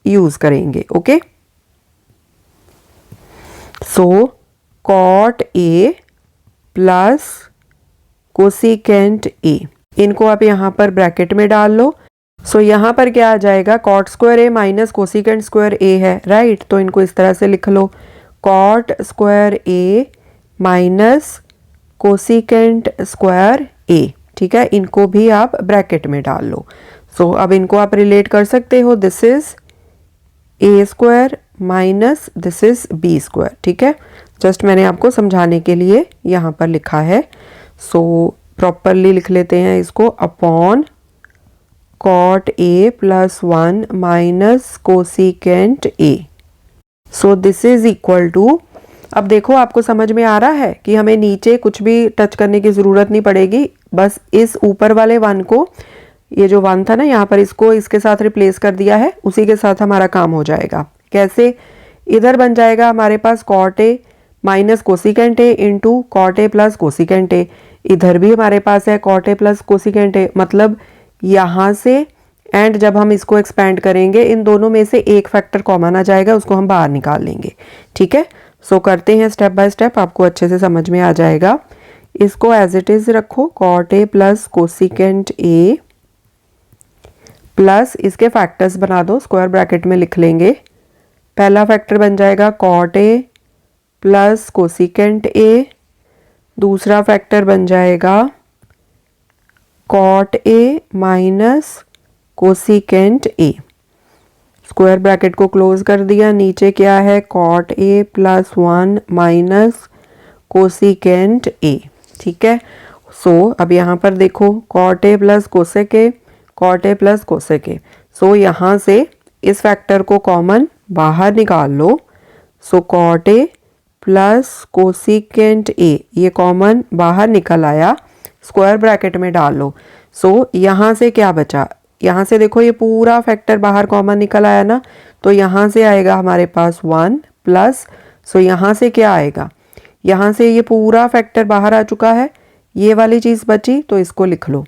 यूज़ करेंगे, okay. So cot A plus cosecant a, इनको आप यहाँ पर ब्रैकेट में डाल लो। सो यहाँ पर क्या आ जाएगा, कॉट स्क्वायर ए माइनस कोसिकेंट स्क्वायर ए है, राइट। तो इनको इस तरह से लिख लो, cot square A minus cosecant square A, ठीक है। इनको भी आप ब्रैकेट में डाल लो। सो अब इनको आप रिलेट कर सकते हो, this is a square minus this is b square, ठीक है। जस्ट मैंने आपको समझाने के लिए यहाँ पर लिखा है। सो प्रॉपरली लिख लेते हैं इसको, upon cot A plus 1 minus cosecant A. So this is equal to, अब देखो आपको समझ में आ रहा है कि हमें नीचे कुछ भी टच करने की ज़रूरत नहीं पड़ेगी, बस इस ऊपर वाले 1 को, ये जो 1 था ना यहाँ पर, इसको इसके साथ रिप्लेस कर दिया है, उसी के साथ हमारा काम हो जाएगा। कैसे, इधर बन जाएगा हमारे पास cot A minus cosecant A into cot A plus cosecant A, इधर भी हमारे पास है cot A plus cosecant A, मतलब यहाँ से एंड जब हम इसको एक्सपेंड करेंगे इन दोनों में से एक फैक्टर कॉमन आ जाएगा, उसको हम बाहर निकाल लेंगे, ठीक है। सो करते हैं स्टेप बाय स्टेप, आपको अच्छे से समझ में आ जाएगा। इसको एज इट इज रखो, कॉट ए प्लस कोसिकेंट ए प्लस इसके फैक्टर्स बना दो, स्क्वायर ब्रैकेट में लिख लेंगे। पहला फैक्टर बन जाएगा cot A plus cosecant A, दूसरा फैक्टर बन जाएगा cot A minus cosecant A, square bracket को क्लोज कर दिया। नीचे क्या है, cot A plus 1 minus cosecant A, ठीक है। सो अब यहाँ पर देखो, cot A plus cosec A, cot A plus cosec A. So यहाँ से इस फैक्टर को कॉमन बाहर निकाल लो। So cot A plus cosecant A, ये कॉमन बाहर निकल आया, स्क्वायर ब्रैकेट में डाल लो। सो यहाँ से क्या बचा, यहाँ से देखो ये पूरा फैक्टर बाहर कॉमन निकल आया ना, तो यहाँ से आएगा हमारे पास 1 प्लस, सो यहाँ से क्या आएगा, यहाँ से ये पूरा फैक्टर बाहर आ चुका है, ये वाली चीज़ बची, तो इसको लिख लो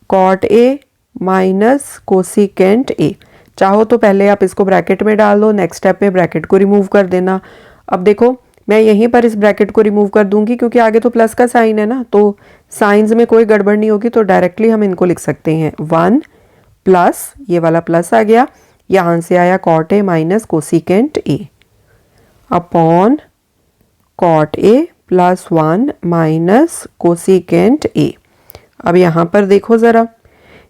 cot A minus cosecant A. चाहो तो पहले आप इसको ब्रैकेट में डाल दो, नेक्स्ट स्टेप पे ब्रैकेट को रिमूव कर देना। अब देखो मैं यहीं पर इस ब्रैकेट को रिमूव कर दूंगी, क्योंकि आगे तो प्लस का साइन है ना, तो साइंस में कोई गड़बड़ नहीं होगी, तो डायरेक्टली हम इनको लिख सकते हैं 1 प्लस, ये वाला प्लस आ गया, यहाँ से आया cot A minus cosecant a upon cot A plus 1 minus cosecant a. अब यहाँ पर देखो ज़रा,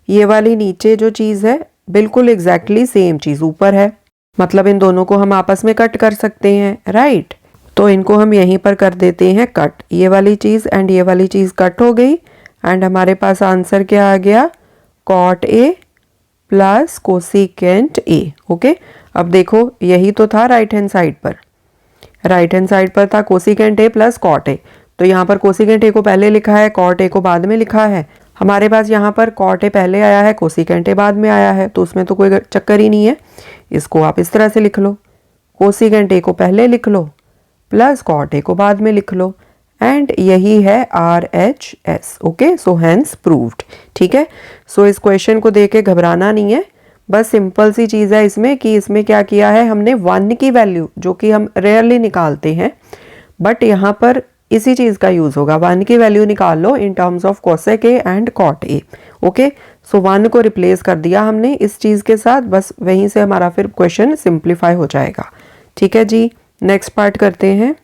ये वाली नीचे जो चीज़ है बिल्कुल एग्जैक्टली सेम चीज़ ऊपर है, मतलब इन दोनों को हम आपस में कट कर सकते हैं, राइट। तो इनको हम यहीं पर कर देते हैं कट, ये वाली चीज़ एंड ये वाली चीज़ कट हो गई, एंड हमारे पास आंसर क्या आ गया, cot A plus cosecant a, okay. अब देखो यही तो था राइट हैंड साइड पर, राइट हैंड साइड पर था cosecant A plus cot a, तो यहाँ पर कोसिकेंट ए को पहले लिखा है, कॉट ए को बाद में लिखा है। हमारे पास यहाँ पर कॉट ए पहले आया है, कोसिकेंट ए बाद में आया है, तो उसमें तो कोई चक्कर ही नहीं है। इसको आप इस तरह से लिख लो, कोसिकेंट ए को पहले लिख लो प्लस कॉट ए को बाद में लिख लो, एंड यही है RHS, okay. So hence proved, ठीक है। सो इस क्वेश्चन को देख के घबराना नहीं है, बस सिंपल सी चीज़ है इसमें कि इसमें क्या किया है हमने, 1 की वैल्यू जो कि हम रेयरली निकालते हैं, बट यहाँ पर इसी चीज़ का यूज़ होगा, 1 की वैल्यू निकाल लो in terms of cosec A and cot A, okay. So 1 को रिप्लेस कर दिया हमने इस चीज़ के साथ, बस वहीं से हमारा फिर क्वेश्चन सिंप्लीफाई हो जाएगा, ठीक है जी। नेक्स्ट पार्ट करते हैं।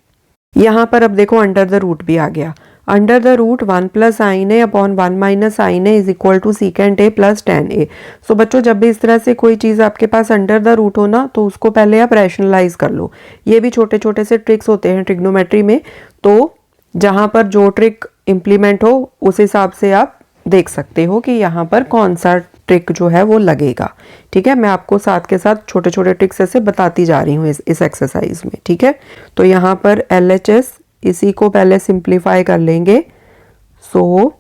यहाँ पर अब देखो अंडर द रूट भी आ गया, under the root 1 plus sine A upon 1 minus sine a is equal to secant A plus tan a. So बच्चों जब भी इस तरह से कोई चीज़ आपके पास अंडर द रूट हो ना, तो उसको पहले आप रैशनलाइज कर लो। ये भी छोटे छोटे से ट्रिक्स होते हैं ट्रिग्नोमेट्री में, तो जहाँ पर जो ट्रिक इम्प्लीमेंट हो उस हिसाब से आप देख सकते हो कि यहाँ पर कौन सा ट्रिक जो है वो लगेगा, ठीक है। मैं आपको साथ के साथ छोटे छोटे ट्रिक्स ऐसे बताती जा रही हूँ इस एक्सरसाइज में, ठीक है। तो यहाँ पर LHS, इसी को पहले सिंप्लीफाई कर लेंगे। सो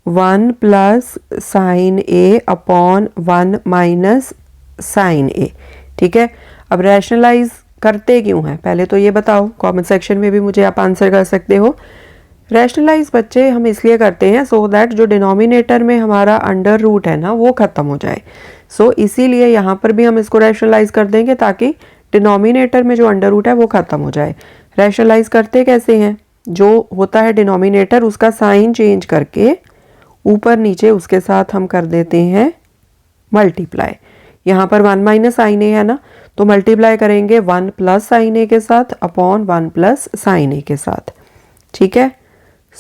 1 प्लस साइन ए अपॉन 1 माइनस साइन ए, ठीक है। अब रैशनलाइज करते क्यों हैं, पहले तो ये बताओ, कमेंट सेक्शन में भी मुझे आप आंसर कर सकते हो। रैशनलाइज बच्चे हम इसलिए करते हैं सो दैट जो डिनोमिनेटर में हमारा अंडर रूट है ना वो ख़त्म हो जाए। इसीलिए यहाँ पर भी हम इसको रैशनलाइज कर देंगे ताकि डिनोमिनेटर में जो अंडर रूट है वो ख़त्म हो जाए। रैशनलाइज करते कैसे हैं, जो होता है डिनोमिनेटर उसका साइन चेंज करके ऊपर नीचे उसके साथ हम कर देते हैं मल्टीप्लाई। यहाँ पर 1 माइनस साइन ए है ना, तो मल्टीप्लाई करेंगे 1 प्लस साइन ए के साथ अपॉन 1 प्लस साइन ए के साथ। ठीक है,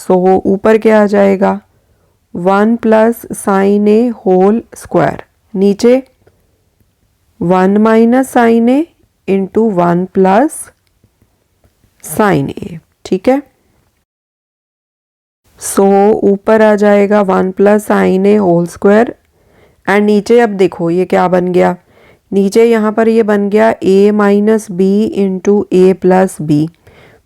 ऊपर क्या आ जाएगा 1 प्लस साइन ए होल स्क्वायर, नीचे 1 माइनस साइन ए इंटू 1 प्लस साइन ए। ठीक है, ऊपर आ जाएगा 1 plus sine A whole square and नीचे अब देखो ये क्या बन गया, नीचे यहाँ पर ये बन गया a minus B into A plus b.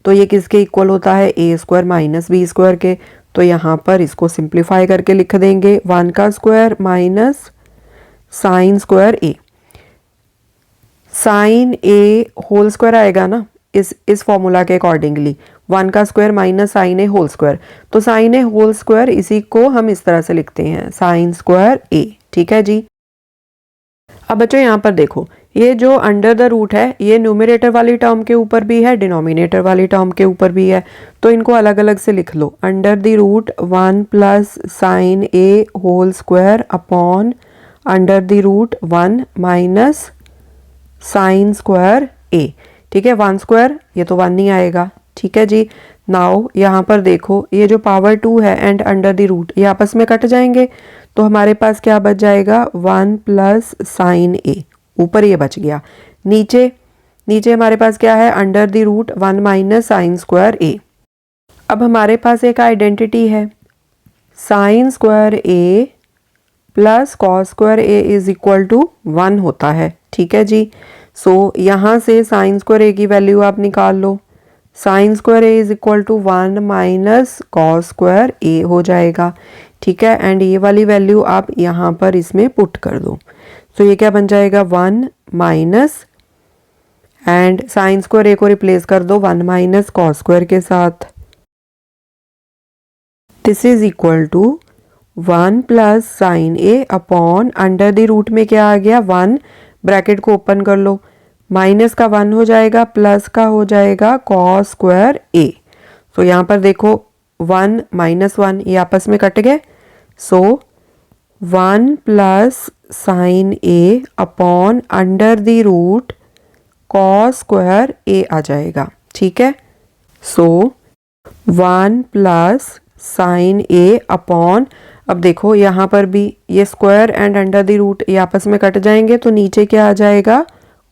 तो ये किसके इक्वल होता है, a square minus B square के। तो यहाँ पर इसको सिंप्लीफाई करके लिख देंगे 1 का स्क्वायर माइनस साइन स्क्वायर ए। साइन ए होल स्क्वायर आएगा ना इस फॉर्मूला के अकॉर्डिंगली, 1 का स्क्वायर माइनस साइन ए होल स्क्वायर। तो साइन ए होल स्क्वायर इसी को हम इस तरह से लिखते हैं साइन स्क्वायर ए। ठीक है जी। अब बच्चों यहाँ पर देखो ये जो अंडर द रूट है ये न्यूमरेटर वाली टर्म के ऊपर भी है, डिनोमिनेटर वाली टर्म के ऊपर भी है, तो इनको अलग अलग से लिख लो। Under the root 1 plus sine A whole square upon under the root 1 minus sine square A. ठीक है, 1 स्क्वायर ये तो 1 नहीं आएगा। ठीक है जी। नाउ यहाँ पर देखो ये जो पावर 2 है एंड अंडर द रूट ये आपस में कट जाएंगे, तो हमारे पास क्या बच जाएगा 1 प्लस साइन ए, ऊपर ये बच गया। नीचे हमारे पास क्या है under the root 1 minus sine square A. अब हमारे पास एक आइडेंटिटी है sine square A plus cos square A is equal to 1 होता है। ठीक है जी। यहाँ से साइन स्क्वायर ए की वैल्यू आप निकाल लो, sine square A is equal to 1 minus cos square A हो जाएगा। ठीक है, एंड ये वाली वैल्यू आप यहाँ पर इसमें पुट कर दो। ये क्या बन जाएगा 1 minus and sign square A को रिप्लेस कर दो 1 माइनस कॉस स्क्वायर के साथ। This is equal to 1 plus sine A upon under the root में क्या आ गया 1, ब्रैकेट को ओपन कर लो, माइनस का 1 हो जाएगा प्लस का हो जाएगा कॉस स्क्वायर ए। यहाँ पर देखो 1 माइनस 1 ये आपस में कट गए, 1 plus sine A upon under the root cos square A आ जाएगा। ठीक है, 1 प्लस साइन ए अपॉन, अब देखो यहाँ पर भी ये square and under the root ये आपस में कट जाएंगे, तो नीचे क्या आ जाएगा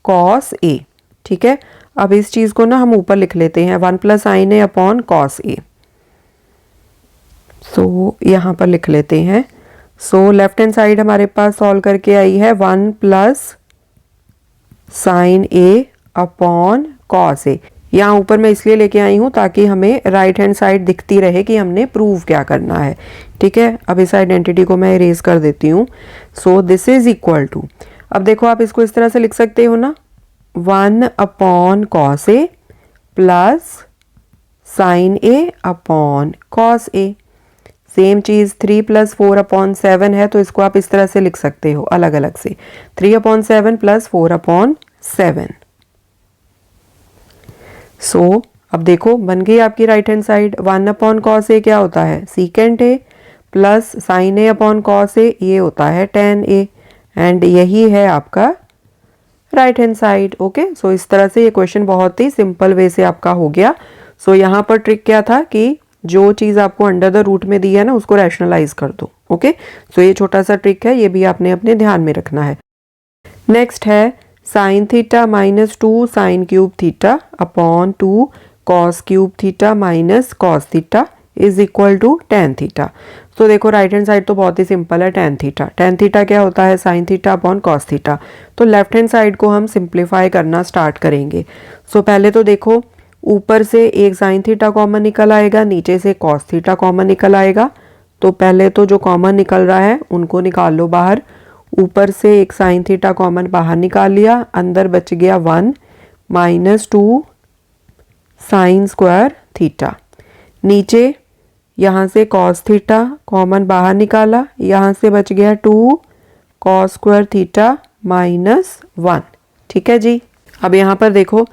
कॉस ए। ठीक है, अब इस चीज को ना हम ऊपर लिख लेते हैं 1 प्लस साइन ए अपॉन कॉस ए। यहाँ पर लिख लेते हैं। लेफ्ट हैंड साइड हमारे पास सॉल्व करके आई है 1 प्लस साइन ए अपॉन कॉस ए। यहाँ ऊपर मैं इसलिए लेके आई हूँ ताकि हमें राइट हैंड साइड दिखती रहे कि हमने प्रूव क्या करना है। ठीक है, अब इस आइडेंटिटी को मैं इरेज कर देती हूँ। दिस इज इक्वल टू, अब देखो आप इसको इस तरह से लिख सकते हो ना 1 upon cos A plus sine A upon cos A. Same चीज 3 प्लस 4 अपॉन 7 है, तो इसको आप इस तरह से लिख सकते हो अलग अलग से 3 अपॉन 7 प्लस 4 अपॉन 7। अब देखो बन गई आपकी right hand side. 1 upon cos A क्या होता है secant A, plus sine A upon cos A ये होता है टेन ए, एंड यही है आपका राइट हैंड साइड। ओके, इस तरह से ये क्वेश्चन बहुत ही सिंपल वे से आपका हो गया। यहाँ पर ट्रिक क्या था कि जो चीज आपको अंडर द रूट में दी है ना उसको रैशनलाइज कर दो। ओके, ये छोटा सा ट्रिक है, ये भी आपने अपने ध्यान में रखना है। नेक्स्ट है sine theta minus 2 sine cube theta upon 2 cos cube theta minus cos theta is equal to tan theta. देखो राइट हैंड साइड तो बहुत ही सिंपल है, टेन थीटा। टेन थीटा क्या होता है sine theta upon cos theta. तो लेफ्ट हैंड साइड को हम सिंप्लीफाई करना स्टार्ट करेंगे। पहले तो देखो ऊपर से एक साइन थीटा कॉमन निकल आएगा, नीचे से कॉस थीटा कॉमन निकल आएगा। तो पहले तो जो कॉमन निकल रहा है उनको निकाल लो बाहर। ऊपर से एक साइन थीटा कॉमन बाहर निकाल लिया, अंदर बच गया 1 माइनस 2 साइन स्क्वायर थीटा। नीचे यहाँ से कॉस थीटा कॉमन बाहर निकाला, यहाँ से बच गया 2 कॉस स्क्वायर थीटा माइनस 1। ठीक है जी। अब यहाँ पर देखो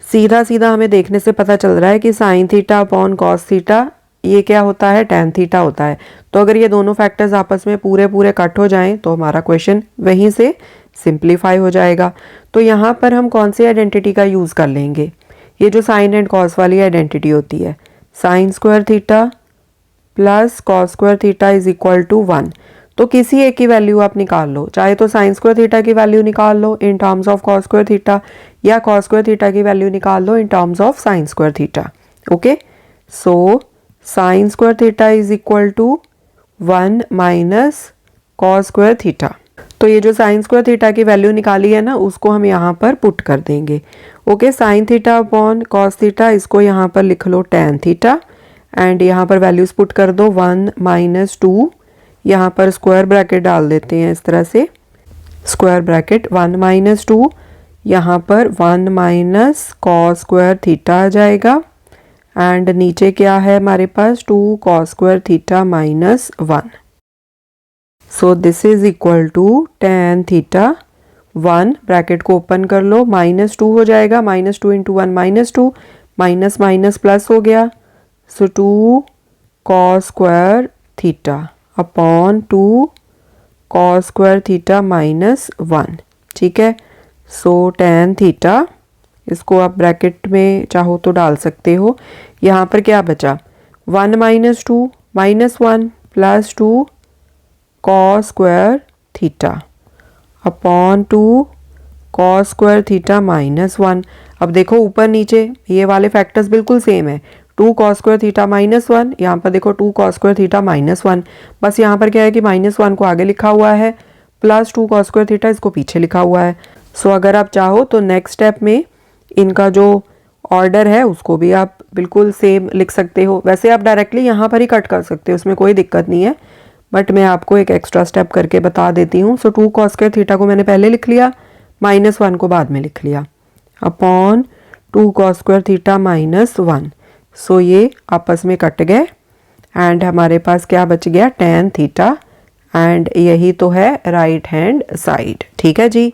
सीधा सीधा हमें देखने से पता चल रहा है कि sign theta upon cos theta ये क्या होता है, टैन थीटा होता है। तो अगर ये दोनों फैक्टर्स आपस में पूरे पूरे कट हो जाएं तो हमारा क्वेश्चन वहीं से सिंप्लीफाई हो जाएगा। तो यहाँ पर हम कौन सी आइडेंटिटी का यूज़ कर लेंगे, ये जो साइन एंड कॉस वाली आइडेंटिटी होती है, sine square theta plus cos square theta is equal to 1। तो किसी एक की वैल्यू आप निकाल लो, चाहे तो साइन स्क्वायर थीटा की वैल्यू निकाल लो in terms of cos square theta, या कॉस स्क्वायर थीटा की वैल्यू निकाल लो in terms of sine square theta. Okay, so sine square theta is equal to 1 minus cos square theta. तो ये जो साइन स्क्वायर थीटा की वैल्यू निकाली है ना, उसको हम यहाँ पर पुट कर देंगे। Okay, sign theta upon cos theta, इसको यहाँ पर लिख लो टैन थीटा, एंड यहाँ पर वैल्यूज पुट कर दो 1 माइनस 2, यहाँ पर स्क्वायर ब्रैकेट डाल देते हैं इस तरह से, स्क्वायर ब्रैकेट 1 माइनस 2, यहाँ पर 1 माइनस कॉस स्क्वायर थीटा आ जाएगा, एंड नीचे क्या है हमारे पास 2 cos square theta minus 1। So this is equal to tan theta 1, bracket को ओपन कर लो, माइनस 2 हो जाएगा, minus 2 into 1 minus 2, minus minus plus हो गया, so 2 cos square theta upon 2 cos square theta minus 1। ठीक है, सो टैन थीटा, इसको आप ब्रैकेट में चाहो तो डाल सकते हो। यहाँ पर क्या बचा, 1 minus 2 minus 1 plus 2 cos square theta upon 2 cos square theta minus 1। अब देखो ऊपर नीचे ये वाले फैक्टर्स बिल्कुल सेम है, 2 कॉस स्क्वायर थीटा माइनस 1, यहाँ पर देखो 2 कॉस स्क्वायर थीटा माइनस 1, बस यहाँ पर क्या है कि माइनस 1 को आगे लिखा हुआ है, प्लस 2 कॉस स्क्वायर थीटा इसको पीछे लिखा हुआ है। सो अगर आप चाहो तो नेक्स्ट स्टेप में इनका जो ऑर्डर है उसको भी आप बिल्कुल सेम लिख सकते हो। वैसे आप डायरेक्टली यहाँ पर ही कट कर सकते हो, उसमें कोई दिक्कत नहीं है, बट मैं आपको एक एक्स्ट्रा स्टेप करके बता देती हूँ। सो 2 कॉस स्क्वायर थीटा को मैंने पहले लिख लिया, माइनस 1 को बाद में लिख लिया, upon 2 cos square theta minus 1। सो ये आपस में कट गए, एंड हमारे पास क्या बच गया, टैन थीटा, एंड यही तो है राइट हैंड साइड। ठीक है जी।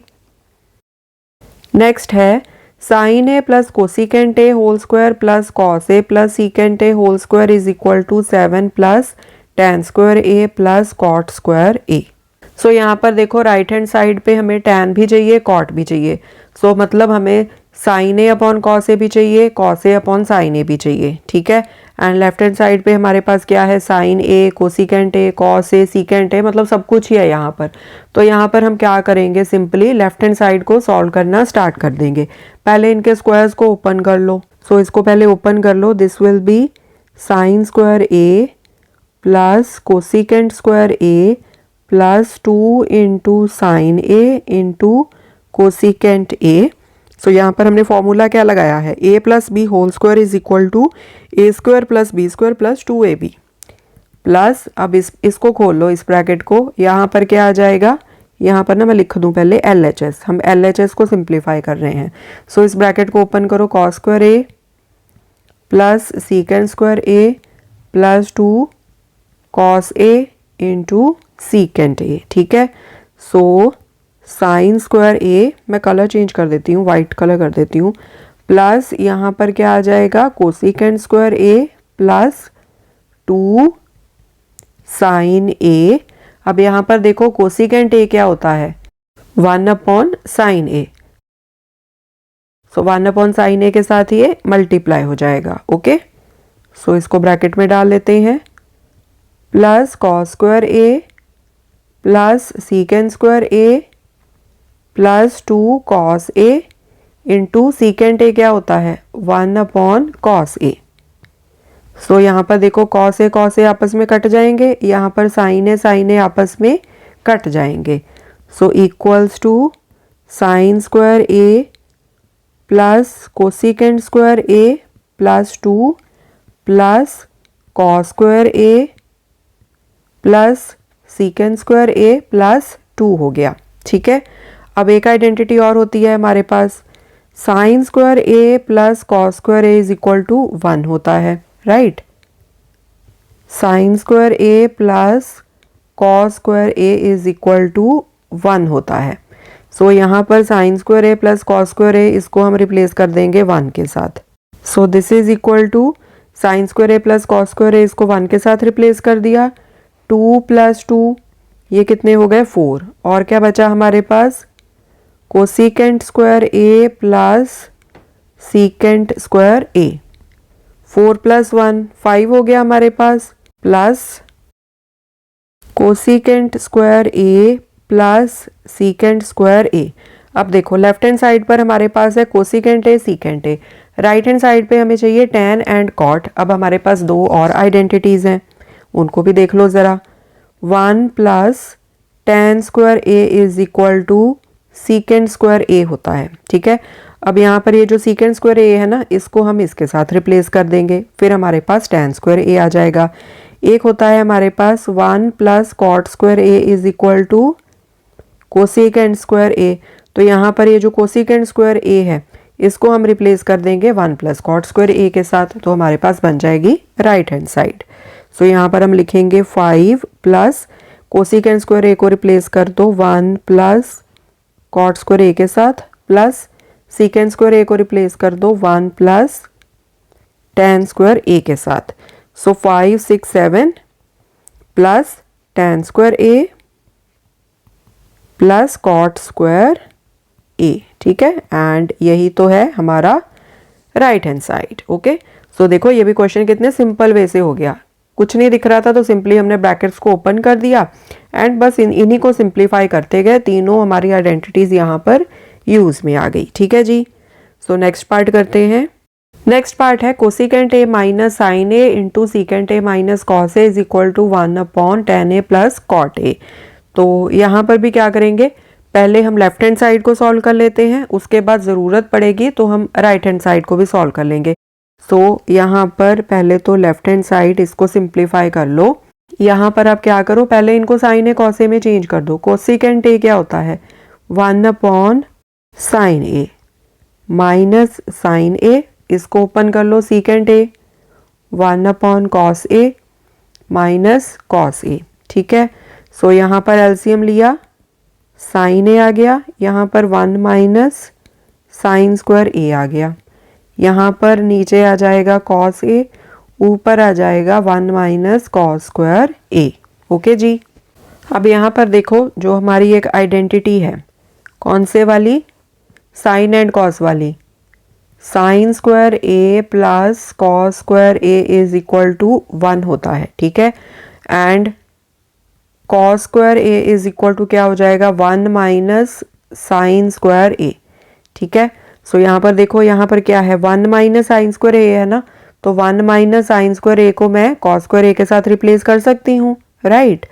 नेक्स्ट है sine A plus cosecant A whole square plus cos A plus secant A whole square is equal to 7 plus tan square A plus cot square A. So यहाँ पर देखो राइट हैंड साइड पे हमें टैन भी चाहिए, कॉट भी चाहिए। सो मतलब हमें साइन ए अपॉन कॉस ए भी चाहिए, कॉस ए अपॉन साइन ए भी चाहिए। ठीक है, एंड लेफ्ट हैंड साइड पे हमारे पास क्या है, sine a cosecant a cos a secant a, मतलब सब कुछ ही है यहाँ पर। तो यहाँ पर हम क्या करेंगे, सिंपली लेफ्ट हैंड साइड को सॉल्व करना स्टार्ट कर देंगे। पहले इनके स्क्वायर्स को ओपन कर लो। सो इसको पहले ओपन कर लो, this will be sine square A plus cosecant square A plus 2 into sine A into cosecant A. So यहाँ पर हमने फॉर्मूला क्या लगाया है, a plus B whole square is equal to A square plus B square plus 2ab plus, अब इसको खोल लो इस ब्रैकेट को, यहाँ पर क्या आ जाएगा, यहाँ पर ना मैं लिख दूँ पहले LHS, हम LHS को सिंप्लीफाई कर रहे हैं। सो इस ब्रैकेट को ओपन करो, cos square A plus secant square A plus 2 cos A into secant ए। ठीक है, सो साइन स्क्वायर ए, मैं कलर चेंज कर देती हूँ, वाइट कलर कर देती हूँ, प्लस यहाँ पर क्या आ जाएगा, कोसिकेंट स्क्वायर ए प्लस 2 साइन ए। अब यहाँ पर देखो कोसिकेंट ए क्या होता है, 1 upon sine A. So 1 upon sine ए के साथ ये मल्टीप्लाई हो जाएगा। ओके, सो इसको ब्रैकेट में डाल लेते हैं, plus cos square A plus secant square A plus 2 cos A into secant ए क्या होता है, 1 अपॉन कॉस ए। सो यहाँ पर देखो कॉस ए आपस में कट जाएंगे, यहाँ पर साइन ए आपस में कट जाएंगे। So equals to sine square A plus cosecant square A plus 2 plus cos square A plus secant square A plus 2 हो गया। ठीक है, अब एक आइडेंटिटी और होती है हमारे पास, sine square A plus cos square A is equal to 1 होता है, right. Sine square A plus cos square A is equal to 1 होता है। सो यहाँ पर sine square A plus cos square A इसको हम रिप्लेस कर देंगे 1 के साथ। So this is equal to sine square A plus cos square A इसको 1 के साथ रिप्लेस कर दिया। 2 + 2 ये कितने हो गए 4। और क्या बचा हमारे पास कोसिकेंट स्क्वायर ए प्लस सीकेंट स्क्वायर ए। 4 + 1 5 हो गया हमारे पास, plus cosecant square A plus secant square A. अब देखो लेफ्ट हैंड साइड पर हमारे पास है कोसिकेंट ए सीकेंट ए, राइट हैंड साइड पे हमें चाहिए टैन एंड कॉट। अब हमारे पास दो और आइडेंटिटीज हैं, उनको भी देख लो ज़रा। 1 + tan square A is equal to secant square A होता है, ठीक है। अब यहाँ पर ये जो सीकेंट स्क्वायर ए है ना, इसको हम इसके साथ रिप्लेस कर देंगे, फिर हमारे पास tan स्क्वायर ए आ जाएगा। एक होता है हमारे पास 1 + cot square A is equal to cosecant square A. तो यहाँ पर ये जो कोसिकेंट स्क्वायर ए है इसको हम रिप्लेस कर देंगे 1 + cot स्क्वायर ए के साथ, तो हमारे पास बन जाएगी राइट हैंड साइड। सो यहाँ पर हम लिखेंगे 5 + कोसिकेंट स्क्वायर ए को रिप्लेस कर दो 1 + cot स्क्वायर ए के साथ, प्लस सीकेंट स्क्वायर ए को रिप्लेस कर दो 1 + tan स्क्वायर ए के साथ। सो 5 6 7 plus tan square A plus cot square A, ठीक है। एंड यही तो है हमारा right hand side. Okay, so देखो ये भी क्वेश्चन कितने सिंपल वे से हो गया। कुछ नहीं दिख रहा था तो सिंपली हमने ब्रैकेट्स को ओपन कर दिया एंड बस इन्हीं को सिंप्लीफाई करते गए, तीनों हमारी आइडेंटिटीज यहाँ पर यूज में आ गई, ठीक है जी। सो नेक्स्ट पार्ट करते हैं। नेक्स्ट पार्ट है cosecant a minus sine A into secant a minus cos a is equal to 1/tan a plus cot a. तो यहाँ पर भी क्या करेंगे, पहले हम लेफ्ट हैंड साइड को सॉल्व कर लेते हैं, उसके बाद ज़रूरत पड़ेगी तो हम राइट हैंड साइड को भी सॉल्व कर लेंगे। सो यहाँ पर पहले तो लेफ्ट हैंड साइड इसको सिंप्लीफाई कर लो। यहाँ पर आप क्या करो, पहले इनको साइन ए कॉस ए में चेंज कर दो। कोसिकेंट ए क्या होता है 1/sin ए माइनस साइन ए, इसको ओपन कर लो। Secant A 1/cos A minus cos A, ठीक है। सो यहाँ पर एलसीएम लिया, साइन ए आ गया, यहाँ पर 1 - साइन स्क्वायर ए आ गया, यहाँ पर नीचे आ जाएगा कॉस ए, ऊपर आ जाएगा 1 - cos स्क्वायर ए। ओके जी। अब यहाँ पर देखो जो हमारी एक आइडेंटिटी है, कौन से वाली, साइन एंड कॉस वाली। Sine square A plus cos square A is equal to 1 होता है, ठीक है। And cos square A is equal to क्या हो जाएगा 1 - साइन स्क्वायर ए, ठीक है। सो यहाँ पर देखो, यहाँ पर क्या है 1 - साइन स्क्वायर ए है ना, तो 1 - साइन स्क्वायर ए को मैं कॉस स्क्वायर ए के साथ रिप्लेस कर सकती हूँ, राइट।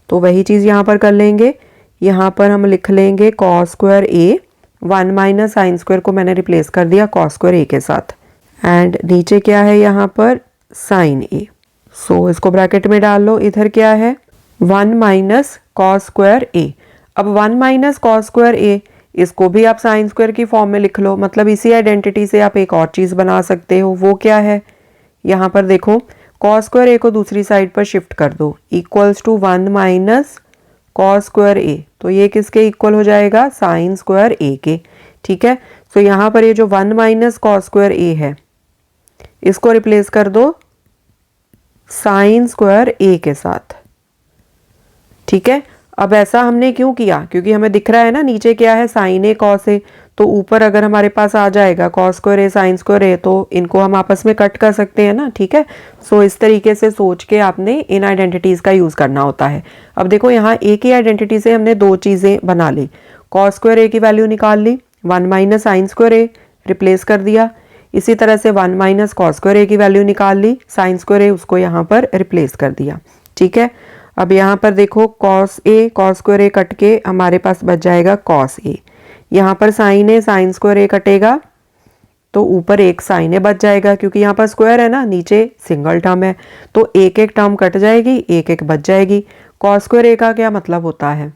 तो वही चीज़ यहाँ पर कर लेंगे। यहाँ पर हम लिख लेंगे कॉस स्क्वायर ए, 1 - साइन स्क्वायर को मैंने रिप्लेस कर दिया कॉस स्क्वायर ए के साथ, एंड नीचे क्या है यहाँ पर साइन ए। सो इसको ब्रैकेट में डाल लो। इधर क्या है 1 - cos स्क्वायर ए। अब 1 - cos स्क्वायर ए, इसको भी आप साइन स्क्वायर की फॉर्म में लिख लो। मतलब इसी आइडेंटिटी से आप एक और चीज़ बना सकते हो, वो क्या है, यहाँ पर देखो cos स्क्वायर ए को दूसरी साइड पर शिफ्ट कर दो, equals to 1 - cos square A. तो ये किसके इक्वल हो जाएगा, साइन स्क्वायर ए के, ठीक है। सो यहाँ पर ये जो 1 - cos स्क्वायर ए है, इसको रिप्लेस कर दो साइन स्क्वायर ए के साथ, ठीक है। अब ऐसा हमने क्यों किया, क्योंकि हमें दिख रहा है ना नीचे क्या है साइन ए कॉस ए, तो ऊपर अगर हमारे पास आ जाएगा cos square A sign square A, तो इनको हम आपस में कट कर सकते हैं ना, ठीक है। सो इस तरीके से सोच के आपने इन आइडेंटिटीज़ का यूज़ करना होता है। अब देखो यहाँ एक ही आइडेंटिटी से हमने दो चीज़ें बना ली। कॉस स्क्वायर ए की वैल्यू निकाल ली, 1 - साइन स्क्वायर ए रिप्लेस कर दिया। इसी तरह से 1 - cos स्क्वायर ए की वैल्यू निकाल ली, साइन स्क्वायर ए उसको यहाँ पर रिप्लेस कर दिया, ठीक है। अब यहाँ पर देखो कॉस ए कॉस स्क्वायर ए कट के हमारे पास बच जाएगा कॉस ए। यहाँ पर साइन ए साइन स्क्वायर ए कटेगा तो ऊपर एक साइन ए बच जाएगा, क्योंकि यहाँ पर स्क्वायर है ना, नीचे सिंगल टर्म है, तो एक एक टर्म कट जाएगी, एक एक बच जाएगी। कॉस स्क्वायर ए का क्या मतलब होता है,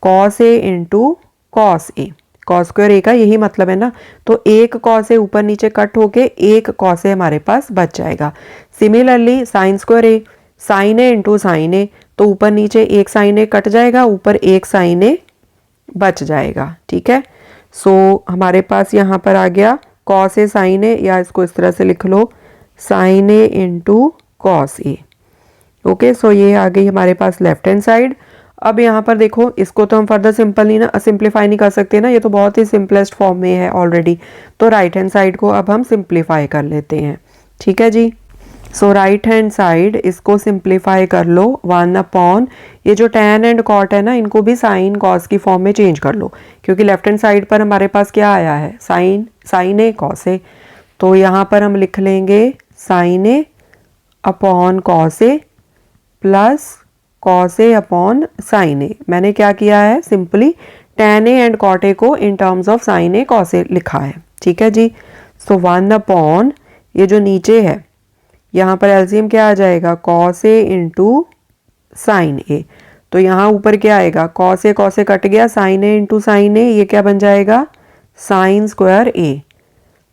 cos A into cos A. Cos square ए का यही मतलब है ना, तो एक कॉस ए ऊपर नीचे कट होके एक कॉस ए हमारे पास बच जाएगा। सिमिलरली साइन स्क्वायर ए, साइन ए इंटू साइन ए, तो ऊपर नीचे एक साइन ए कट जाएगा, ऊपर एक साइन ए बच जाएगा। ठीक है, सो हमारे पास यहाँ पर आ गया कॉस ए साइन ए, या इसको इस तरह से लिख लो साइन ए इंटू कॉस ए। ओके, सो ये आ गई हमारे पास लेफ्ट हैंड साइड। अब यहाँ पर देखो, इसको तो हम फर्दर सिंप्लीफाई नहीं कर सकते ना, ये तो बहुत ही सिंपलेस्ट फॉर्म में है ऑलरेडी। तो राइट हैंड साइड को अब हम सिंप्लीफाई कर लेते हैं। ठीक है जी, सो राइट हैंड साइड इसको सिंप्लीफाई कर लो 1 अपॉन, ये जो टैन एंड कॉट है ना, इनको भी साइन कॉस की फॉर्म में चेंज कर लो, क्योंकि लेफ्ट हैंड साइड पर हमारे पास क्या आया है, साइन ए कॉस ए। तो यहाँ पर हम लिख लेंगे sine A upon cos A plus cos A upon sine A. मैंने क्या किया है, simply tan A and cot A को in terms of sine A cos A लिखा है। ठीक है जी, सो 1 अपॉन ये जो नीचे है, यहाँ पर एलसीएम क्या आ जाएगा, कॉस ए इंटू साइन ए। तो यहाँ ऊपर क्या आएगा, कॉस ए कट गया, sign A into sine a, ये क्या बन जाएगा, साइन स्क्वायर ए।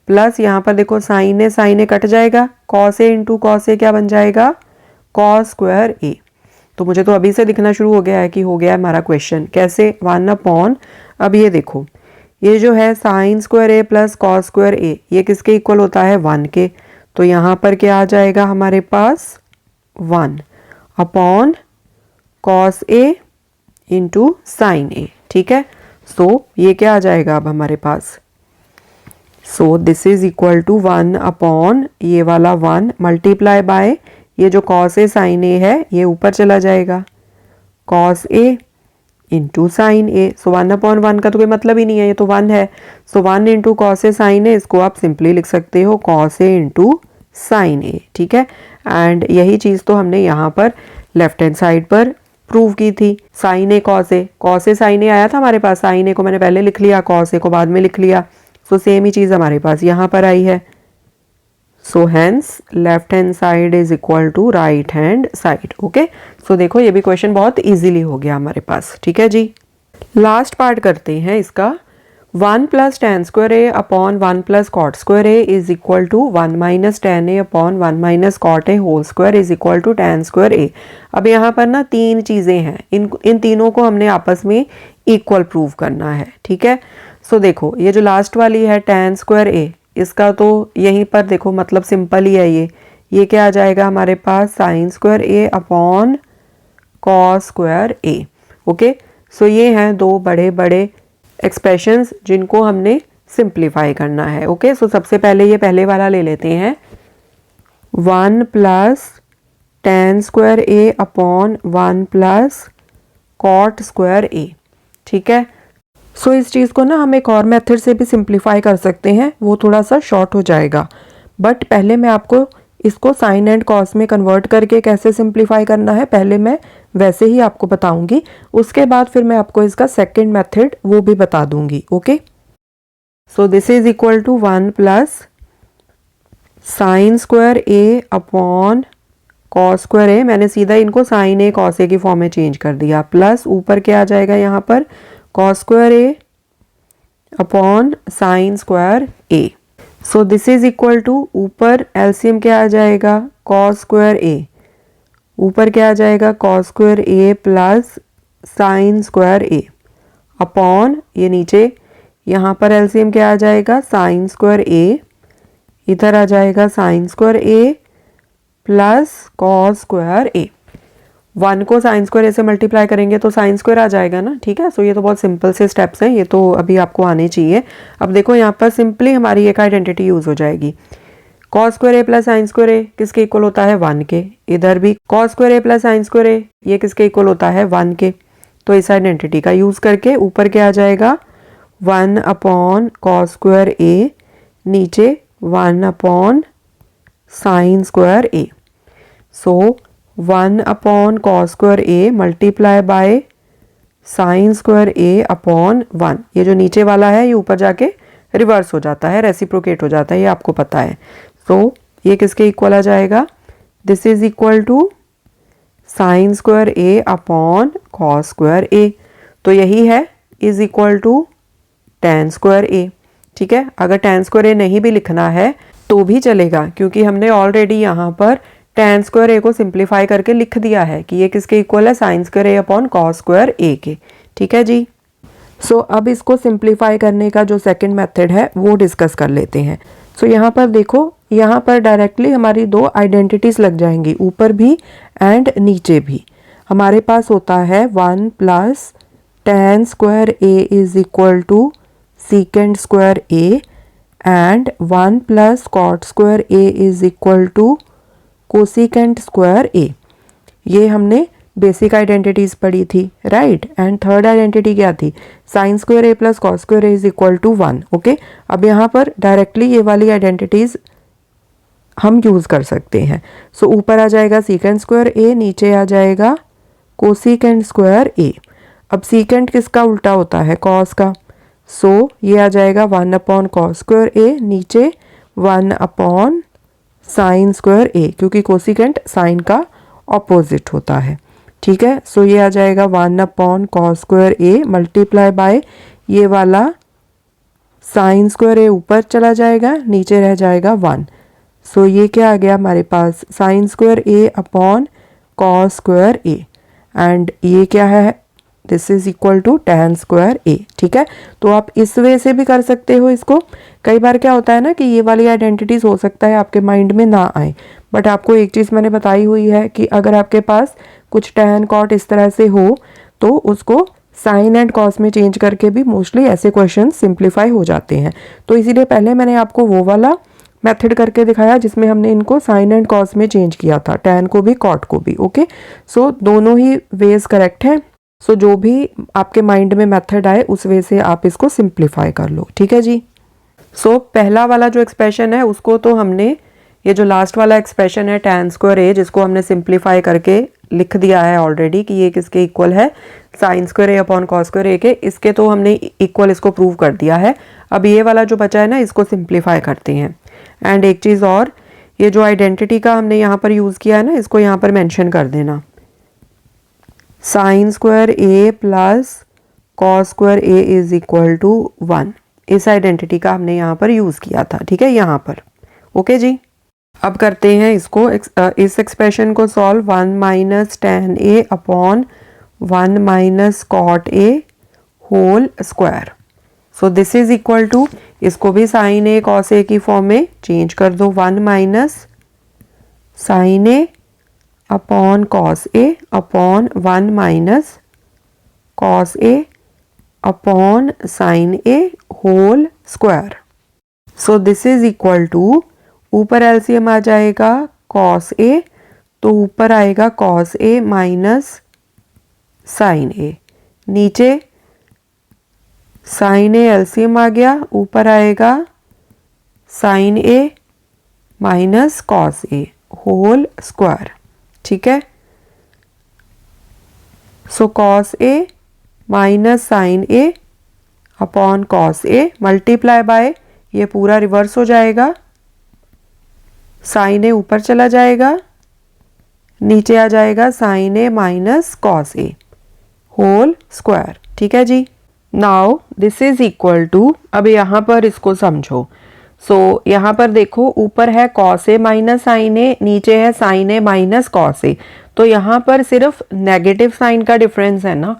प्लस यहाँ पर देखो साइन ए कट जाएगा, cos A into cos A क्या बन जाएगा, कॉस स्क्वायर ए। तो मुझे तो अभी से दिखना शुरू हो गया है कि हो गया है हमारा क्वेश्चन। कैसे, 1 अपॉन, अब ये देखो, ये जो है sine square A plus cos square A, ये किसके इक्वल होता है, 1 के। तो यहाँ पर क्या आ जाएगा हमारे पास, 1 upon cos A into sine ए। ठीक है, सो ये क्या आ जाएगा अब हमारे पास, so this is equal to 1 upon ये वाला 1 मल्टीप्लाई बाय ये जो कॉस ए साइन ए है, ये ऊपर चला जाएगा, cos A into sine A. So 1 upon 1 का तो कोई मतलब ही नहीं है, ये तो 1 है। सो 1 इंटू कॉस ए साइन ए, इसको आप सिंपली लिख सकते हो कॉस ए इंटू साइन ए। ठीक है, एंड यही चीज़ तो हमने यहाँ पर लेफ्ट हैंड साइड पर प्रूव की थी, साइन ए साइन ए आया था हमारे पास, साइन ए को मैंने पहले लिख लिया, कॉस ए को बाद में लिख लिया। सो सेम ही चीज़ हमारे पास यहाँ पर आई है। So hence left hand side is equal to right hand side. Okay, so देखो ये भी क्वेश्चन बहुत इजीली हो गया हमारे पास। ठीक है जी, लास्ट पार्ट करते हैं इसका। 1 plus tan square A upon 1 plus cot square A is equal to 1 minus tan A upon 1 minus cot A whole square is equal to tan square A. अब यहाँ पर ना 3 चीज़ें हैं, इन तीनों को हमने आपस में इक्वल प्रूव करना है। ठीक है, सो देखो ये जो लास्ट वाली है टेन स्क्वायर ए, इसका तो यहीं पर देखो मतलब सिंपल ही है, ये क्या आ जाएगा हमारे पास, sine square A upon cos square A. Okay, so ये हैं दो बड़े बड़े एक्सप्रेशंस जिनको हमने सिंप्लीफाई करना है। ओके, सो सबसे पहले ये पहले वाला ले लेते हैं, 1 plus tan square A upon 1 plus cot square A. ठीक है, सो इस चीज़ को ना हम एक और मेथड से भी सिंप्लीफाई कर सकते हैं, वो थोड़ा सा शॉर्ट हो जाएगा, बट पहले मैं आपको इसको साइन एंड कॉस में कन्वर्ट करके कैसे सिंप्लीफाई करना है, पहले मैं वैसे ही आपको बताऊंगी, उसके बाद फिर मैं आपको इसका सेकंड मेथड वो भी बता दूंगी। Okay, so this is equal to 1 plus sine square A upon cos square A, मैंने सीधा इनको साइन ए कॉस ए की फॉर्म में चेंज कर दिया, प्लस ऊपर क्या आ जाएगा यहाँ पर, cos square A upon sine square A. So this is equal to, ऊपर एलसीएम क्या आ जाएगा, कॉस स्क्वायर ए, ऊपर क्या आ जाएगा, कॉस स्क्वायर ए प्लस साइन स्क्वायर ए अपॉन ये नीचे यहाँ पर एलसीएम क्या आ जाएगा, साइन स्क्वायर ए, इधर आ जाएगा साइन स्क्वायर ए प्लस कॉस स्क्वायर ए। 1 को साइन स्क्वायर ए से मल्टीप्लाई करेंगे तो साइन स्क्वायर आ जाएगा ना। ठीक है, सो ये तो बहुत सिंपल से स्टेप्स हैं, ये तो अभी आपको आने चाहिए। अब देखो यहाँ पर सिंपली हमारी एक आइडेंटिटी यूज हो जाएगी, कॉस स्क्वायर ए प्लस साइन स्क्वायर ए किसके इक्वल होता है, 1 के। इधर भी cos square A plus sine square A, ये किसके इक्वल होता है, 1 के। तो इस आइडेंटिटी का यूज करके ऊपर क्या आ जाएगा, 1 अपॉन कॉस स्क्वायर ए, नीचे 1 upon sine square A. So 1 upon cos square A multiply by sign square A upon 1, ये जो नीचे वाला है ये ऊपर जाके रिवर्स हो जाता है, रेसिप्रोकेट हो जाता है, ये आपको पता है। सो ये किसके इक्वल आ जाएगा, this is equal to sine square A upon cos square A. तो यही है is equal to tan square A. ठीक है, अगर टेन स्क्वायर ए नहीं भी लिखना है तो भी चलेगा, क्योंकि हमने ऑलरेडी यहाँ पर tan स्क्वायर ए को सिंप्लीफाई करके लिख दिया है कि ये किसके इक्वल है, साइन स्क्वायर ए अपॉन कॉस स्क्वायर ए के। ठीक है जी। सो अब इसको सिंप्लीफाई करने का जो सेकंड मेथड है वो डिस्कस कर लेते हैं। सो यहाँ पर देखो, यहाँ पर डायरेक्टली हमारी दो आइडेंटिटीज लग जाएंगी, ऊपर भी एंड नीचे भी। हमारे पास होता है 1 plus tan square A is equal to secant square A and 1 plus cot square A is equal to cosecant square A. ये हमने बेसिक आइडेंटिटीज पढ़ी थी, राइट। एंड थर्ड आइडेंटिटी क्या थी, sine square A plus cos square A is equal to 1। Okay, अब यहाँ पर डायरेक्टली ये वाली आइडेंटिटीज हम यूज कर सकते हैं। सो ऊपर आ जाएगा सीकेंट स्क्वायर ए, नीचे आ जाएगा कोसिकेंट स्क्वायर ए। अब सीकेंट किसका उल्टा होता है, कॉस का। सो ये आ जाएगा 1 अपॉन कॉस स्क्वायर ए, नीचे 1 अपॉन साइन स्क्वायर ए, क्योंकि कोसिकेंट साइन का ऑपोजिट होता है। ठीक है, सो ये आ जाएगा 1 upon cos square A multiply by ये वाला साइन स्क्वायर ए ऊपर चला जाएगा, नीचे रह जाएगा 1। सो ये क्या आ गया हमारे पास, sine square A upon cos square A, and ये क्या है, this is equal to tan square A. ठीक है, तो आप इस वे से भी कर सकते हो इसको। कई बार क्या होता है ना कि ये वाली आइडेंटिटीज हो सकता है आपके माइंड में ना आए, बट आपको एक चीज़ मैंने बताई हुई है कि अगर आपके पास कुछ tan कॉट इस तरह से हो तो उसको साइन एंड कॉस में चेंज करके भी मोस्टली ऐसे क्वेश्चन सिंप्लीफाई हो जाते हैं। तो इसीलिए पहले मैंने आपको वो वाला मेथड करके दिखाया जिसमें हमने इनको साइन एंड कॉस में चेंज किया था, tan को भी कॉट को भी। ओके, सो दोनों ही वेज करेक्ट हैं। सो जो भी आपके माइंड में मेथड आए उस वे से आप इसको सिंप्लीफाई कर लो। ठीक है जी। सो पहला वाला जो एक्सप्रेशन है उसको तो हमने, ये जो लास्ट वाला एक्सप्रेशन है tan स्क्वायर ए, जिसको हमने सिंप्लीफाई करके लिख दिया है ऑलरेडी कि ये किसके इक्वल है, साइन स्क्वायर ए अपॉन कॉस स्क्वायर ए के। इसके तो हमने इक्वल इसको प्रूव कर दिया है। अब ये वाला जो बचा है ना, इसको सिंप्लीफाई करते हैं। एंड एक चीज़ और, ये जो आइडेंटिटी का हमने यहाँ पर यूज़ किया है ना, इसको यहाँ पर मेंशन कर देना, sine square A plus cos square A is equal to 1। इस आइडेंटिटी का हमने यहाँ पर यूज़ किया था। ठीक है, यहाँ पर। ओके जी। अब करते हैं इसको, इस एक्सप्रेशन को solve. 1 minus tan a upon 1 minus cot A whole square. So this is equal to, इसको भी साइन ए कॉस ए की फॉर्म में चेंज कर दो, 1 minus sine A upon cos A upon 1 minus cos A upon sine A whole square. So this is equal to, ऊपर एलसीएम आ जाएगा कॉस ए, तो ऊपर आएगा cos A minus sine a, नीचे साइन ए एलसीएम आ गया, ऊपर आएगा साइन ए माइनस कॉस ए होल स्क्वायर। ठीक है, so cos A minus sine A upon cos a multiply by, ये पूरा रिवर्स हो जाएगा, साइन ए ऊपर चला जाएगा, नीचे आ जाएगा साइन ए माइनस कॉस ए होल स्क्वायर। ठीक है जी। Now this is equal to, अब यहाँ पर इसको समझो। सो यहाँ पर देखो, ऊपर है cos A minus sine a, नीचे है साइन ए माइनस कॉस ए। तो यहाँ पर सिर्फ नेगेटिव साइन का डिफरेंस है ना,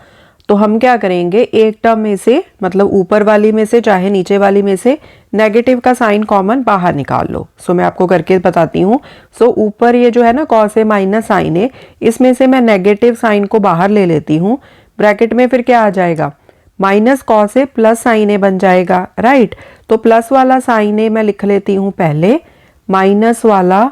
तो हम क्या करेंगे, एक टर्म में से, मतलब ऊपर वाली में से चाहे नीचे वाली में से, नेगेटिव का साइन कॉमन बाहर निकाल लो। सो मैं आपको करके बताती हूँ। सो ऊपर ये जो है ना कॉस ए माइनस साइन ए, इसमें से मैं नेगेटिव साइन को बाहर ले लेती हूँ। ब्रैकेट में फिर क्या आ जाएगा, minus cos A plus sine ए बन जाएगा, राइट। तो प्लस वाला साइन ए मैं लिख लेती हूँ पहले, माइनस वाला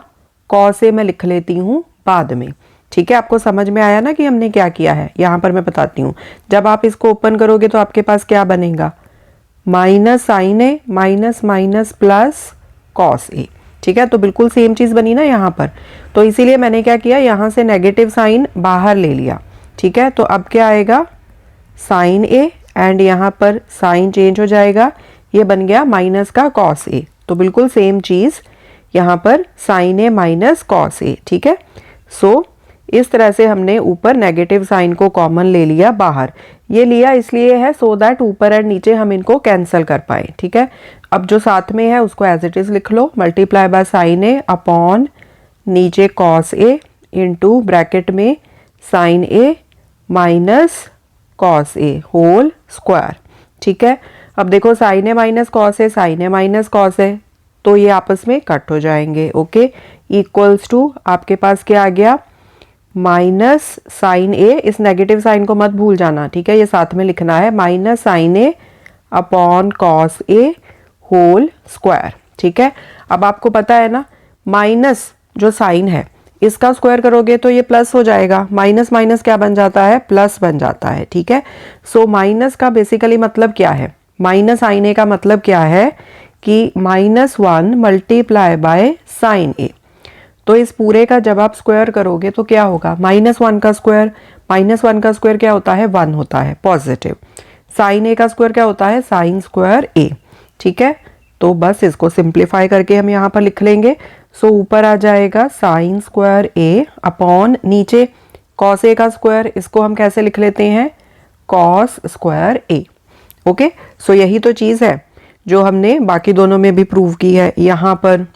कॉस ए मैं लिख लेती हूँ बाद में। ठीक है, आपको समझ में आया ना कि हमने क्या किया है। यहाँ पर मैं बताती हूँ, जब आप इसको ओपन करोगे तो आपके पास क्या बनेगा, minus sine A minus minus plus cos A. ठीक है, तो बिल्कुल सेम चीज़ बनी ना यहाँ पर। तो इसीलिए मैंने क्या किया, यहाँ से नेगेटिव साइन बाहर ले लिया। ठीक है, तो अब क्या आएगा, साइन ए, एंड यहाँ पर साइन चेंज हो जाएगा, ये बन गया माइनस का कॉस ए। तो बिल्कुल सेम चीज़ यहाँ पर sign A minus cos A. ठीक है, सो इस तरह से हमने ऊपर नेगेटिव साइन को कॉमन ले लिया बाहर। ये लिया इसलिए है सो दैट ऊपर एंड नीचे हम इनको कैंसिल कर पाए। ठीक है, अब जो साथ में है उसको एज इट इज लिख लो, multiply by sine A upon नीचे कॉस ए इंटू ब्रैकेट में साइन ए माइनस कॉस ए होल स्क्वायर। ठीक है, अब देखो sine A minus cos A, sine A minus cos ए, तो ये आपस में कट हो जाएंगे। ओके, इक्वल्स टू आपके पास क्या आ गया, माइनस साइन ए, इस नेगेटिव साइन को मत भूल जाना, ठीक है, ये साथ में लिखना है, माइनस साइन ए अपॉन कॉस ए होल स्क्वायर। ठीक है, अब आपको पता है ना माइनस जो साइन है इसका स्क्वायर करोगे तो ये प्लस हो जाएगा, माइनस माइनस क्या बन जाता है, प्लस बन जाता है। ठीक है, सो माइनस का बेसिकली मतलब क्या है, माइनस साइन ए का मतलब क्या है कि -1 मल्टीप्लाई बाय साइन ए। तो इस पूरे का जब आप स्क्वायर करोगे तो क्या होगा, -1 का स्क्वायर, -1 का स्क्वायर क्या होता है, 1 होता है पॉजिटिव। साइन ए का स्क्वायर क्या होता है, साइन स्क्वायर ए। ठीक है, तो बस इसको सिंप्लीफाई करके हम यहाँ पर लिख लेंगे। सो ऊपर आ जाएगा साइन स्क्वायर ए अपॉन नीचे कॉस ए का स्क्वायर, इसको हम कैसे लिख लेते हैं, कॉस स्क्वायर ए। ओके, सो यही तो चीज़ है जो हमने बाकी दोनों में भी प्रूव की है, यहाँ पर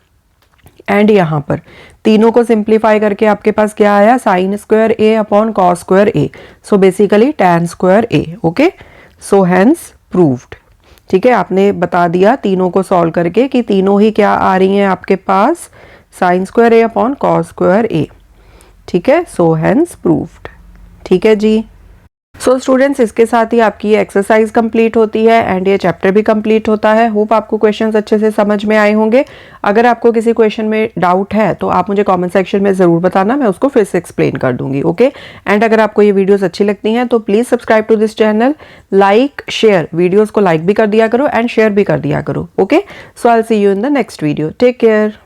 एंड यहाँ पर। तीनों को सिंप्लीफाई करके आपके पास क्या आया, sine square A upon cos square A, so basically tan square A. Okay, so hence proved. ठीक है, आपने बता दिया तीनों को सॉल्व करके कि तीनों ही क्या आ रही हैं आपके पास, sine square A upon cos square A. ठीक है, सो हैंस प्रूव्ड। ठीक है जी, सो स्टूडेंट्स इसके साथ ही आपकी ये एक्सरसाइज कंप्लीट होती है एंड ये चैप्टर भी कंप्लीट होता है। होप आपको क्वेश्चंस अच्छे से समझ में आए होंगे। अगर आपको किसी क्वेश्चन में डाउट है तो आप मुझे कमेंट सेक्शन में ज़रूर बताना, मैं उसको फिर से एक्सप्लेन कर दूंगी। ओके, एंड अगर आपको ये वीडियोस अच्छी लगती हैं तो please subscribe to this channel, like share, videos को लाइक भी कर दिया करो एंड शेयर भी कर दिया करो। Okay, so I will see you in the next video, take care.